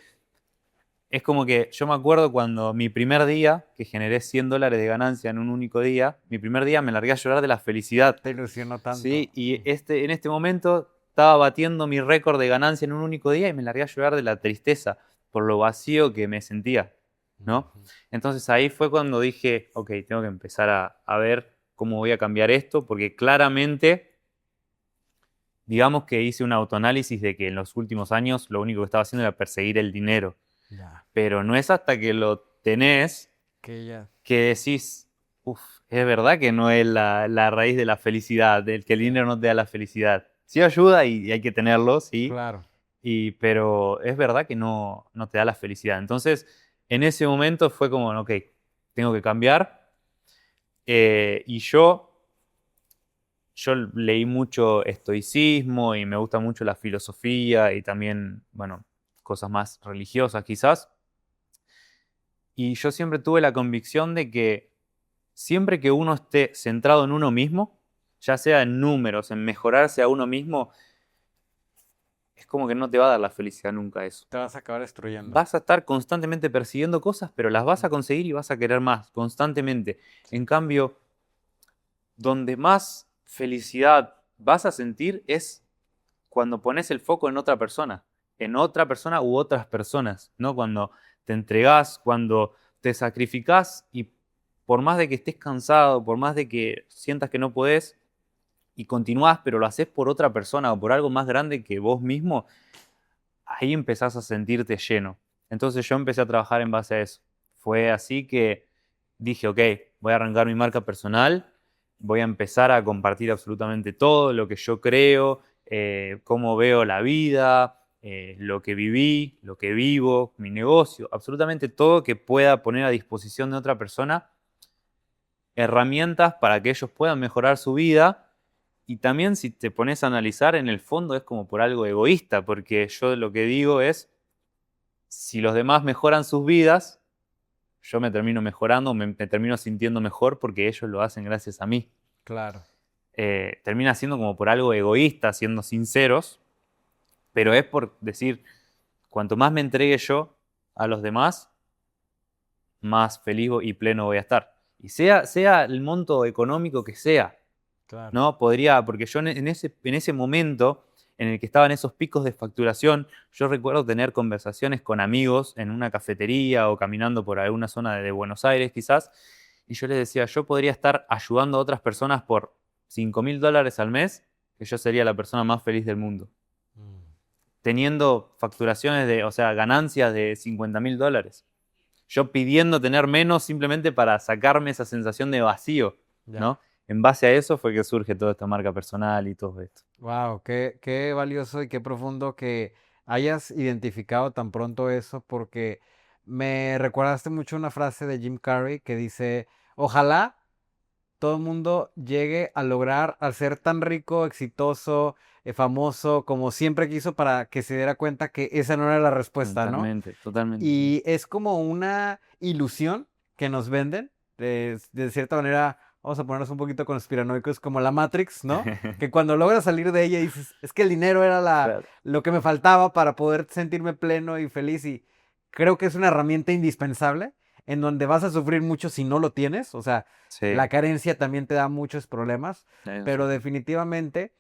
Es como que yo me acuerdo cuando mi primer día, que generé $100 de ganancia en un único día, mi primer día me largué a llorar de la felicidad. Te ilusionó tanto. ¿Sí? Y en este momento estaba batiendo mi récord de ganancia en un único día y me largué a llorar de la tristeza por lo vacío que me sentía, ¿no? Ujú. Entonces ahí fue cuando dije, ok, tengo que empezar a ver cómo voy a cambiar esto, porque claramente, digamos que hice un autoanálisis de que en los últimos años lo único que estaba haciendo era perseguir el dinero, Ya. pero no es hasta que lo tenés Que ya. que decís, uff, es verdad que no es la raíz de la felicidad, del que el Ya. dinero no te da la felicidad. Sí ayuda y hay que tenerlo, sí, Claro. pero es verdad que no te da la felicidad. Entonces, en ese momento fue como, ok, tengo que cambiar. Y yo leí mucho estoicismo y me gusta mucho la filosofía y también, bueno, cosas más religiosas quizás. Y yo siempre tuve la convicción de que siempre que uno esté centrado en uno mismo, ya sea en números, en mejorarse a uno mismo, es como que no te va a dar la felicidad nunca eso. Te vas a acabar destruyendo. Vas a estar constantemente persiguiendo cosas, pero las vas a conseguir y vas a querer más, constantemente. En cambio, donde más felicidad vas a sentir es cuando pones el foco en otra persona u otras personas, ¿no? Cuando te entregás, cuando te sacrificás y por más de que estés cansado, por más de que sientas que no podés y continuás, pero lo haces por otra persona o por algo más grande que vos mismo, ahí empezás a sentirte lleno. Entonces yo empecé a trabajar en base a eso. Fue así que dije, ok, voy a arrancar mi marca personal, voy a empezar a compartir absolutamente todo lo que yo creo, cómo veo la vida, lo que viví, lo que vivo, mi negocio, absolutamente todo que pueda poner a disposición de otra persona herramientas para que ellos puedan mejorar su vida. Y también si te pones a analizar, en el fondo es como por algo egoísta, porque yo lo que digo es, si los demás mejoran sus vidas, yo me termino mejorando, me termino sintiendo mejor porque ellos lo hacen gracias a mí. Claro. Termina siendo como por algo egoísta, siendo sinceros, pero es por decir, cuanto más me entregue yo a los demás, más feliz y pleno voy a estar. Y sea el monto económico que sea, Claro. ¿no? Podría, porque yo en ese momento en el que estaba en esos picos de facturación, yo recuerdo tener conversaciones con amigos en una cafetería o caminando por alguna zona de Buenos Aires quizás, y yo les decía, yo podría estar ayudando a otras personas por $5.000 al mes, que yo sería la persona más feliz del mundo, Mm. teniendo facturaciones o sea, ganancias de $50.000. Yo pidiendo tener menos simplemente para sacarme esa sensación de vacío, Ya. ¿no? En base a eso fue que surge toda esta marca personal y todo esto. Wow, qué valioso y qué profundo que hayas identificado tan pronto eso, porque me recordaste mucho una frase de Jim Carrey que dice, ojalá todo el mundo llegue a lograr, al ser tan rico, exitoso, famoso, como siempre quiso, para que se diera cuenta que esa no era la respuesta, ¿no? Totalmente, totalmente. Y es como una ilusión que nos venden, de cierta manera, vamos a ponernos un poquito conspiranoicos, como la Matrix, ¿no? Que cuando logras salir de ella dices, es que el dinero era Claro. lo que me faltaba para poder sentirme pleno y feliz y creo que es una herramienta indispensable. en donde vas a sufrir mucho si no lo tienes. O sea, Sí, la carencia también te da muchos problemas, eso pero sí. definitivamente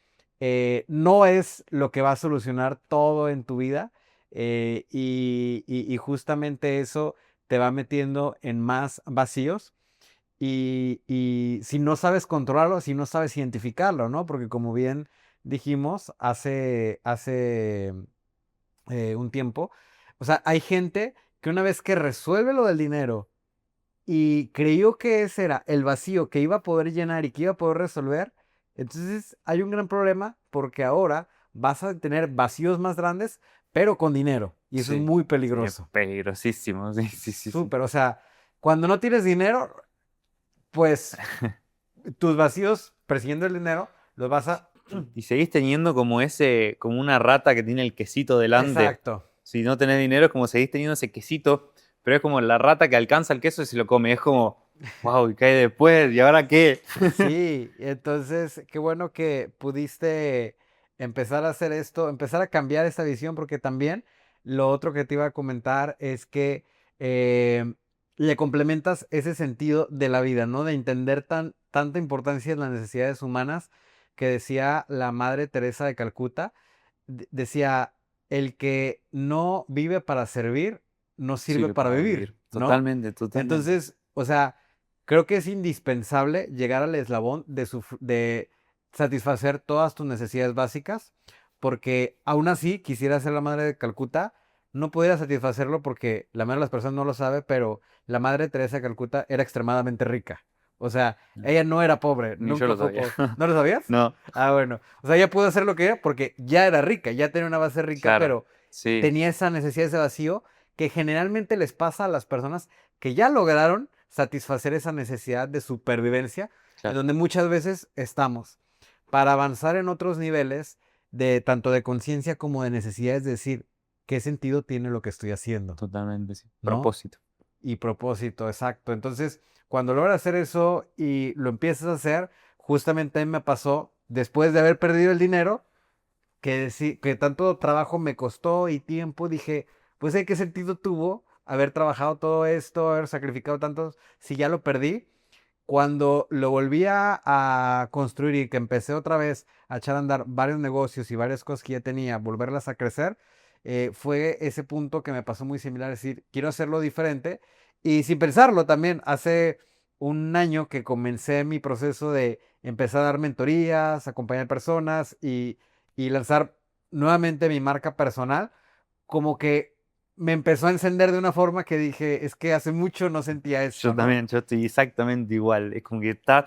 no es lo que va a solucionar todo en tu vida. Y justamente eso te va metiendo en más vacíos. Y si no sabes controlarlo, si no sabes identificarlo, ¿no? Porque como bien dijimos hace un tiempo, o sea, hay gente que una vez que resuelve lo del dinero y creyó que ese era el vacío que iba a poder llenar y que iba a poder resolver, entonces hay un gran problema porque ahora vas a tener vacíos más grandes, pero con dinero. Y eso es Sí, muy sí, es peligroso. peligrosísimo. Sí, sí, sí, sí. Súper, o sea, cuando no tienes dinero, pues tus vacíos persiguiendo el dinero los vas a... Y seguís teniendo como ese, como una rata que tiene el quesito delante. Exacto. Si no tenés dinero, es como seguís teniendo ese quesito, pero es como la rata que alcanza el queso y se lo come. Es como, wow, ¿y qué hay después? ¿Y ahora qué? Sí, entonces qué bueno que pudiste empezar a hacer esto, empezar a cambiar esta visión, porque también lo otro que te iba a comentar es que eh, le complementas ese sentido de la vida, ¿no? De entender tanta importancia en las necesidades humanas que decía la Madre Teresa de Calcuta, decía, el que no vive para servir, no sirve Sirve para para vivir, vivir. ¿no? Totalmente, totalmente. Entonces, o sea, creo que es indispensable llegar al eslabón de satisfacer todas tus necesidades básicas, porque aún así quisiera ser la Madre de Calcuta, no pudiera satisfacerlo porque la mayoría de las personas no lo sabe, pero la Madre Teresa de Calcuta era extremadamente rica. O sea, ella no era pobre, Ni yo nunca lo fue sabía. pobre. ¿No lo sabías? No, Ah, bueno. O sea, ella pudo hacer lo que era porque ya era rica, ya tenía una base rica, claro. pero Sí, tenía esa necesidad, ese vacío que generalmente les pasa a las personas que ya lograron satisfacer esa necesidad de supervivencia, en claro. donde muchas veces estamos. Para avanzar en otros niveles de tanto de conciencia como de necesidades, de decir, ¿qué sentido tiene lo que estoy haciendo? Totalmente, sí. ¿No? Propósito. Y propósito, exacto. Entonces, cuando logras hacer eso y lo empiezas a hacer, justamente a mí me pasó, después de haber perdido el dinero, que tanto trabajo me costó y tiempo, dije, pues, ¿qué sentido tuvo haber trabajado todo esto, haber sacrificado tanto, si ya lo perdí? Cuando lo volví a construir y que empecé otra vez a echar a andar varios negocios y varias cosas que ya tenía, volverlas a crecer, fue ese punto que me pasó muy similar, es decir, quiero hacerlo diferente y sin pensarlo también, hace un año que comencé mi proceso de empezar a dar mentorías, acompañar personas y lanzar nuevamente mi marca personal, como que me empezó a encender de una forma que dije, es que hace mucho no sentía Yo esto, ¿no? también, yo estoy exactamente igual. Es como que está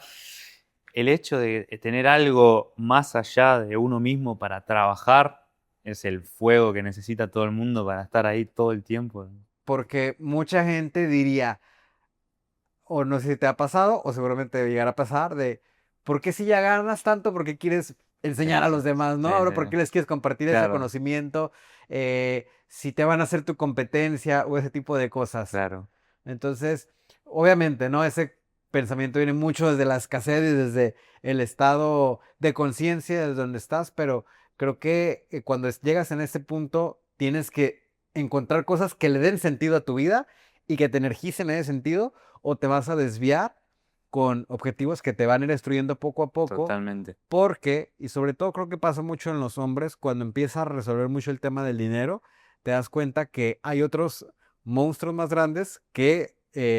el hecho de tener algo más allá de uno mismo para trabajar, es el fuego que necesita todo el mundo para estar ahí todo el tiempo. Porque mucha gente diría, o no sé si te ha pasado, o seguramente te llegará a pasar, de, ¿por qué si ya ganas tanto, por qué quieres Sí, enseñar a los demás, sí, ¿no? Ahora, ¿por sí. qué les quieres compartir ese Claro, conocimiento? Si te van a hacer tu competencia o ese tipo de cosas. claro, Entonces, obviamente, ¿no? Ese pensamiento viene mucho desde la escasez y desde el estado de conciencia desde donde estás, pero creo que cuando llegas en ese punto, tienes que encontrar cosas que le den sentido a tu vida y que te energicen en ese sentido, o te vas a desviar con objetivos que te van a ir destruyendo poco a poco, totalmente. porque, y sobre todo creo que pasa mucho en los hombres, cuando empieza a resolver mucho el tema del dinero, te das cuenta que hay otros monstruos más grandes que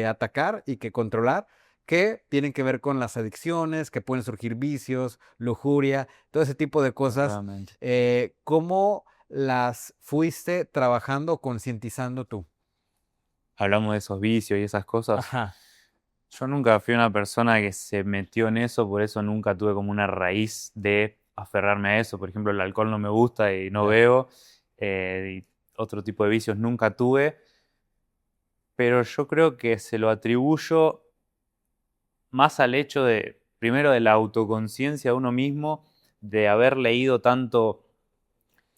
atacar y que controlar, que tienen que ver con las adicciones, que pueden surgir vicios, lujuria, todo ese tipo de cosas. Totalmente. ¿Cómo las fuiste trabajando o concientizando tú? Hablamos de esos vicios y esas cosas. Ajá. Yo nunca fui una persona que se metió en eso, por eso nunca tuve como una raíz de aferrarme a eso. Por ejemplo, el alcohol no me gusta y no Ya. bebo. Y otro tipo de vicios nunca tuve. Pero yo creo que se lo atribuyo más al hecho de, primero, de la autoconciencia de uno mismo, de haber leído tanto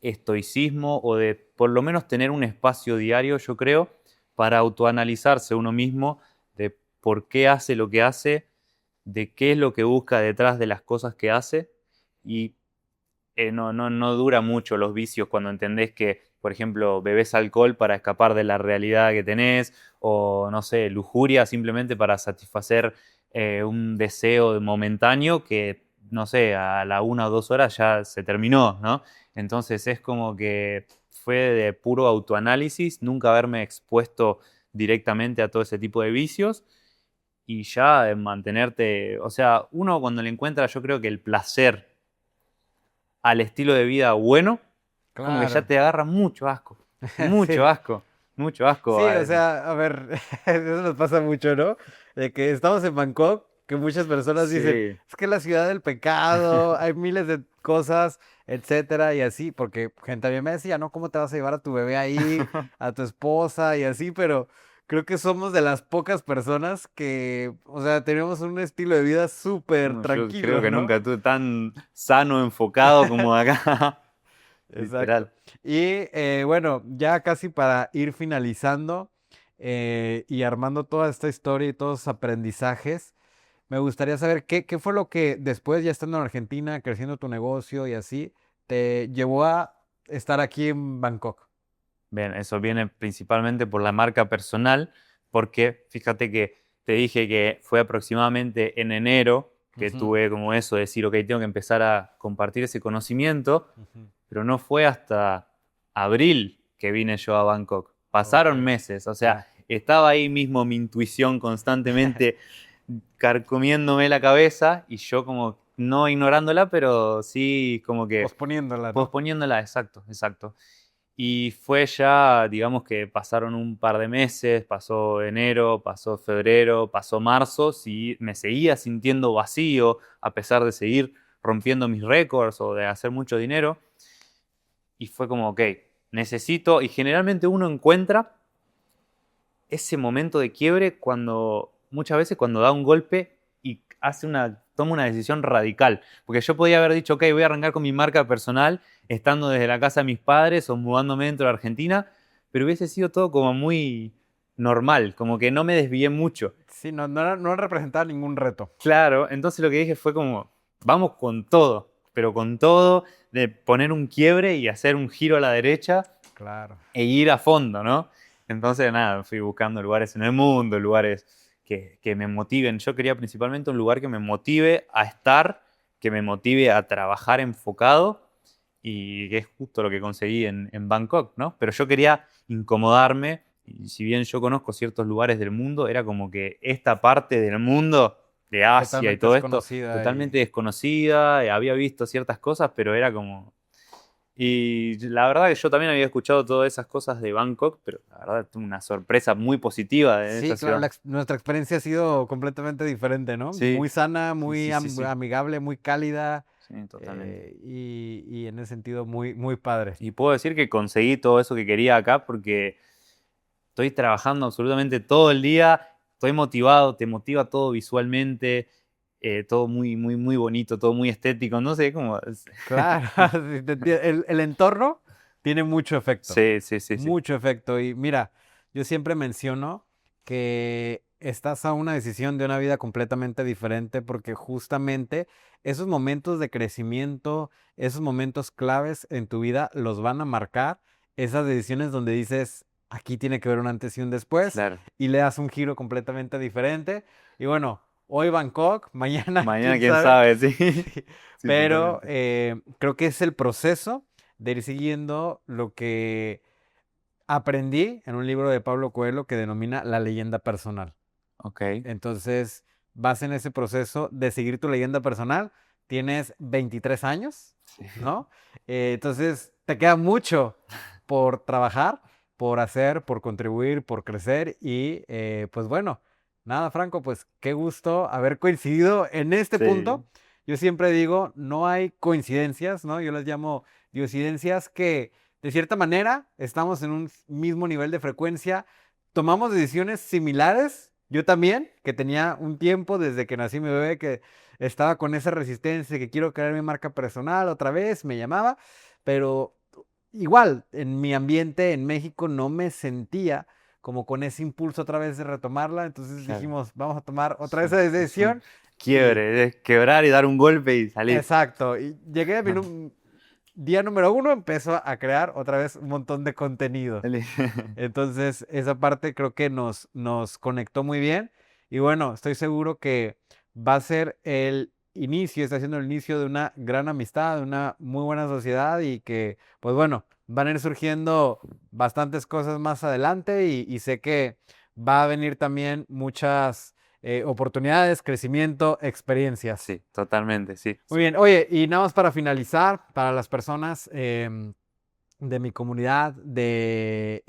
estoicismo o de por lo menos tener un espacio diario, yo creo, para autoanalizarse uno mismo de por qué hace lo que hace, de qué es lo que busca detrás de las cosas que hace y no dura mucho los vicios cuando entendés que por ejemplo, bebés alcohol para escapar de la realidad que tenés, o no sé, lujuria simplemente para satisfacer un deseo momentáneo que, no sé, a la 1 o 2 horas ya se terminó, ¿no? Entonces es como que fue de puro autoanálisis, nunca haberme expuesto directamente a todo ese tipo de vicios y ya mantenerte, o sea, uno cuando le encuentra, yo creo que el placer al estilo de vida bueno, como que ya Claro. te agarra mucho asco, Sí. mucho asco, mucho asco. Sí, o sea, a ver, eso nos pasa mucho, ¿no? De que estamos en Bangkok, que muchas personas dicen, Sí, es que es la ciudad del pecado, hay miles de cosas, etcétera, y así, porque gente también me decía, ¿no? ¿Cómo te vas a llevar a tu bebé ahí, a tu esposa y así? Pero creo que somos de las pocas personas que, o sea, tenemos un estilo de vida súper no, yo creo tranquilo, que ¿no? nunca estuve tan sano, enfocado como acá, Exacto. literal. Y bueno, ya casi para ir finalizando y armando toda esta historia y todos los aprendizajes, me gustaría saber qué fue lo que después, ya estando en Argentina, creciendo tu negocio y así, te llevó a estar aquí en Bangkok. Bien, eso viene principalmente por la marca personal, porque fíjate que te dije que fue aproximadamente en enero que Ujú, tuve como eso, de decir, ok, tengo que empezar a compartir ese conocimiento, ujú. pero no fue hasta abril que vine yo a Bangkok. Ok, Pasaron meses, o sea, ya. estaba ahí mismo mi intuición constantemente carcomiéndome la cabeza y yo como no ignorándola, pero sí como que Posponiéndola, ¿no? posponiéndola, exacto, exacto. Y fue ya, digamos que pasaron un par de meses, pasó enero, pasó febrero, pasó marzo, y me seguía sintiendo vacío a pesar de seguir rompiendo mis récords o de hacer mucho dinero. Y fue como, ok, necesito, y generalmente uno encuentra ese momento de quiebre cuando, muchas veces cuando da un golpe y toma una decisión radical. Porque yo podía haber dicho, ok, voy a arrancar con mi marca personal, estando desde la casa de mis padres o mudándome dentro de Argentina, pero hubiese sido todo como muy normal, como que no me desvié mucho. Sí, no representaba ningún reto. Claro, entonces lo que dije fue como, vamos con todo, pero con todo, de poner un quiebre y hacer un giro a la derecha Claro. e ir a fondo, ¿no? Entonces, nada, fui buscando lugares en el mundo, lugares que me motiven. Yo quería principalmente un lugar que me motive a estar, que me motive a trabajar enfocado y que es justo lo que conseguí en Bangkok, ¿no? Pero yo quería incomodarme y si bien yo conozco ciertos lugares del mundo, era como que esta parte del mundo, de Asia y Totalmente todo esto, desconocida totalmente y... desconocida, había visto ciertas cosas, pero era como y la verdad que yo también había escuchado todas esas cosas de Bangkok, pero la verdad tuve una sorpresa muy positiva de Sí, esa claro, ciudad. nuestra experiencia ha sido completamente diferente, ¿no? Sí, Muy sana, sí, muy sí, sí, sí, amigable, muy cálida sí, totalmente. y en ese sentido muy, muy padre. Y puedo decir que conseguí todo eso que quería acá porque estoy trabajando absolutamente todo el día, estoy motivado, te motiva todo visualmente, todo muy, muy, muy bonito, todo muy estético, no sé cómo. Claro, sí, el entorno tiene Sí, sí, sí, sí. mucho efecto. Y mira, yo siempre menciono que estás a una decisión de una vida completamente diferente porque justamente esos momentos de crecimiento, esos momentos claves en tu vida los van a marcar esas decisiones donde dices, aquí tiene que haber un antes y un después Claro. y le das un giro completamente diferente. Y bueno, hoy Bangkok, mañana Mañana, quién quién sabe. sabe, sí. Sí, Sí, pero totalmente. creo que es el proceso de ir siguiendo lo que aprendí en un libro de Pablo Coelho que denomina la leyenda personal. Ok. Entonces, vas en ese proceso de seguir tu leyenda personal. Tienes 23 años, Sí. ¿no? Entonces, te queda mucho por trabajar, por hacer, por contribuir, por crecer. Y pues bueno, nada, Franco, pues qué gusto haber coincidido en este Sí. punto. Yo siempre digo, no hay coincidencias, ¿no? Yo las llamo diosidencias que de cierta manera estamos en un mismo nivel de frecuencia, tomamos decisiones similares. Yo también, que tenía un tiempo desde que nací mi bebé, que estaba con esa resistencia, que quiero crear mi marca personal otra vez, me llamaba, pero igual, en mi ambiente en México no me sentía como con ese impulso otra vez de retomarla, entonces Claro. dijimos, vamos a tomar otra vez Sí, esa es un decisión y quiebre, es quebrar y dar un golpe y salir. exacto, y llegué, vino día número uno empezó a crear otra vez un montón de contenido. Eli- Entonces, esa parte creo que nos conectó muy bien. Y bueno, estoy seguro que va a ser el inicio, está siendo el inicio de una gran amistad, de una muy buena sociedad y que, pues bueno, van a ir surgiendo bastantes cosas más adelante y sé que va a venir también muchas oportunidades, crecimiento, experiencias. Sí, totalmente, sí. Muy bien, oye, y nada más para finalizar, para las personas de mi comunidad, de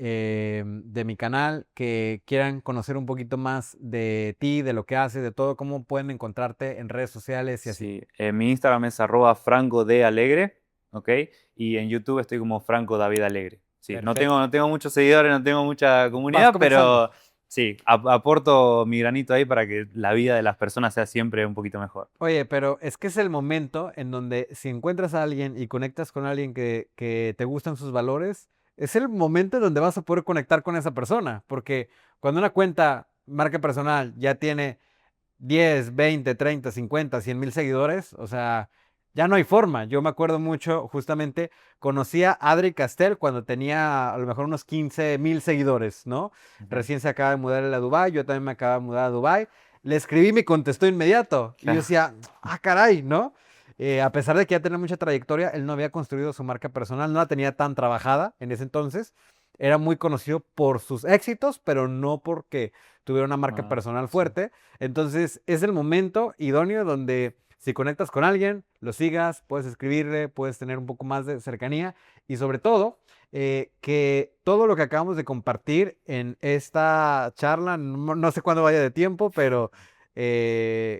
mi canal, que quieran conocer un poquito más de ti, de lo que haces, de todo, cómo pueden encontrarte en redes sociales y así. Sí, mi Instagram es @Franco de Alegre, ¿ok? Y en YouTube estoy como Franco David Alegre. Sí, Perfecto. no tengo muchos seguidores, no tengo mucha Vas comunidad, comenzando. pero sí, aporto mi granito ahí para que la vida de las personas sea siempre un poquito mejor. Oye, pero es que es el momento en donde si encuentras a alguien y conectas con alguien que te gustan sus valores, es el momento en donde vas a poder conectar con esa persona, porque cuando una cuenta, marca personal, ya tiene 10, 20, 30, 50, 100 mil seguidores, o sea, ya no hay forma. Yo me acuerdo mucho, justamente, conocí a Adri Castel cuando tenía a lo mejor unos 15 mil seguidores, ¿no? Ujú. Recién se acaba de mudar a Dubái, yo también me acabo de mudar a Dubái. Le escribí y me contestó inmediato. Y yo Claro. decía, ah, caray, ¿no? A pesar de que ya tenía mucha trayectoria, él no había construido su marca personal, no la tenía tan trabajada en ese entonces. Era muy conocido por sus éxitos, pero no porque tuviera una marca Ah, personal sí. fuerte. Entonces es el momento idóneo donde si conectas con alguien, lo sigas, puedes escribirle, puedes tener un poco más de cercanía y sobre todo que todo lo que acabamos de compartir en esta charla, no sé cuándo vaya de tiempo, pero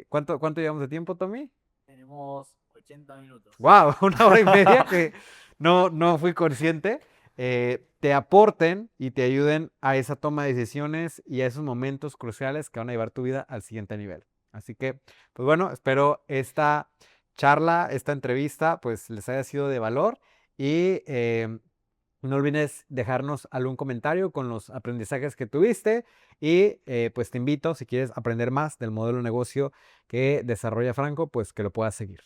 ¿cuánto llevamos de tiempo, Tommy? Tenemos 80 minutos. ¡Wow! Una hora y media que no fui consciente. Te aporten y te ayuden a esa toma de decisiones y a esos momentos cruciales que van a llevar tu vida al siguiente nivel. Así que, pues bueno, espero esta charla, esta entrevista, pues les haya sido de valor y no olvides dejarnos algún comentario con los aprendizajes que tuviste y pues te invito, si quieres aprender más del modelo de negocio que desarrolla Franco, pues que lo puedas seguir.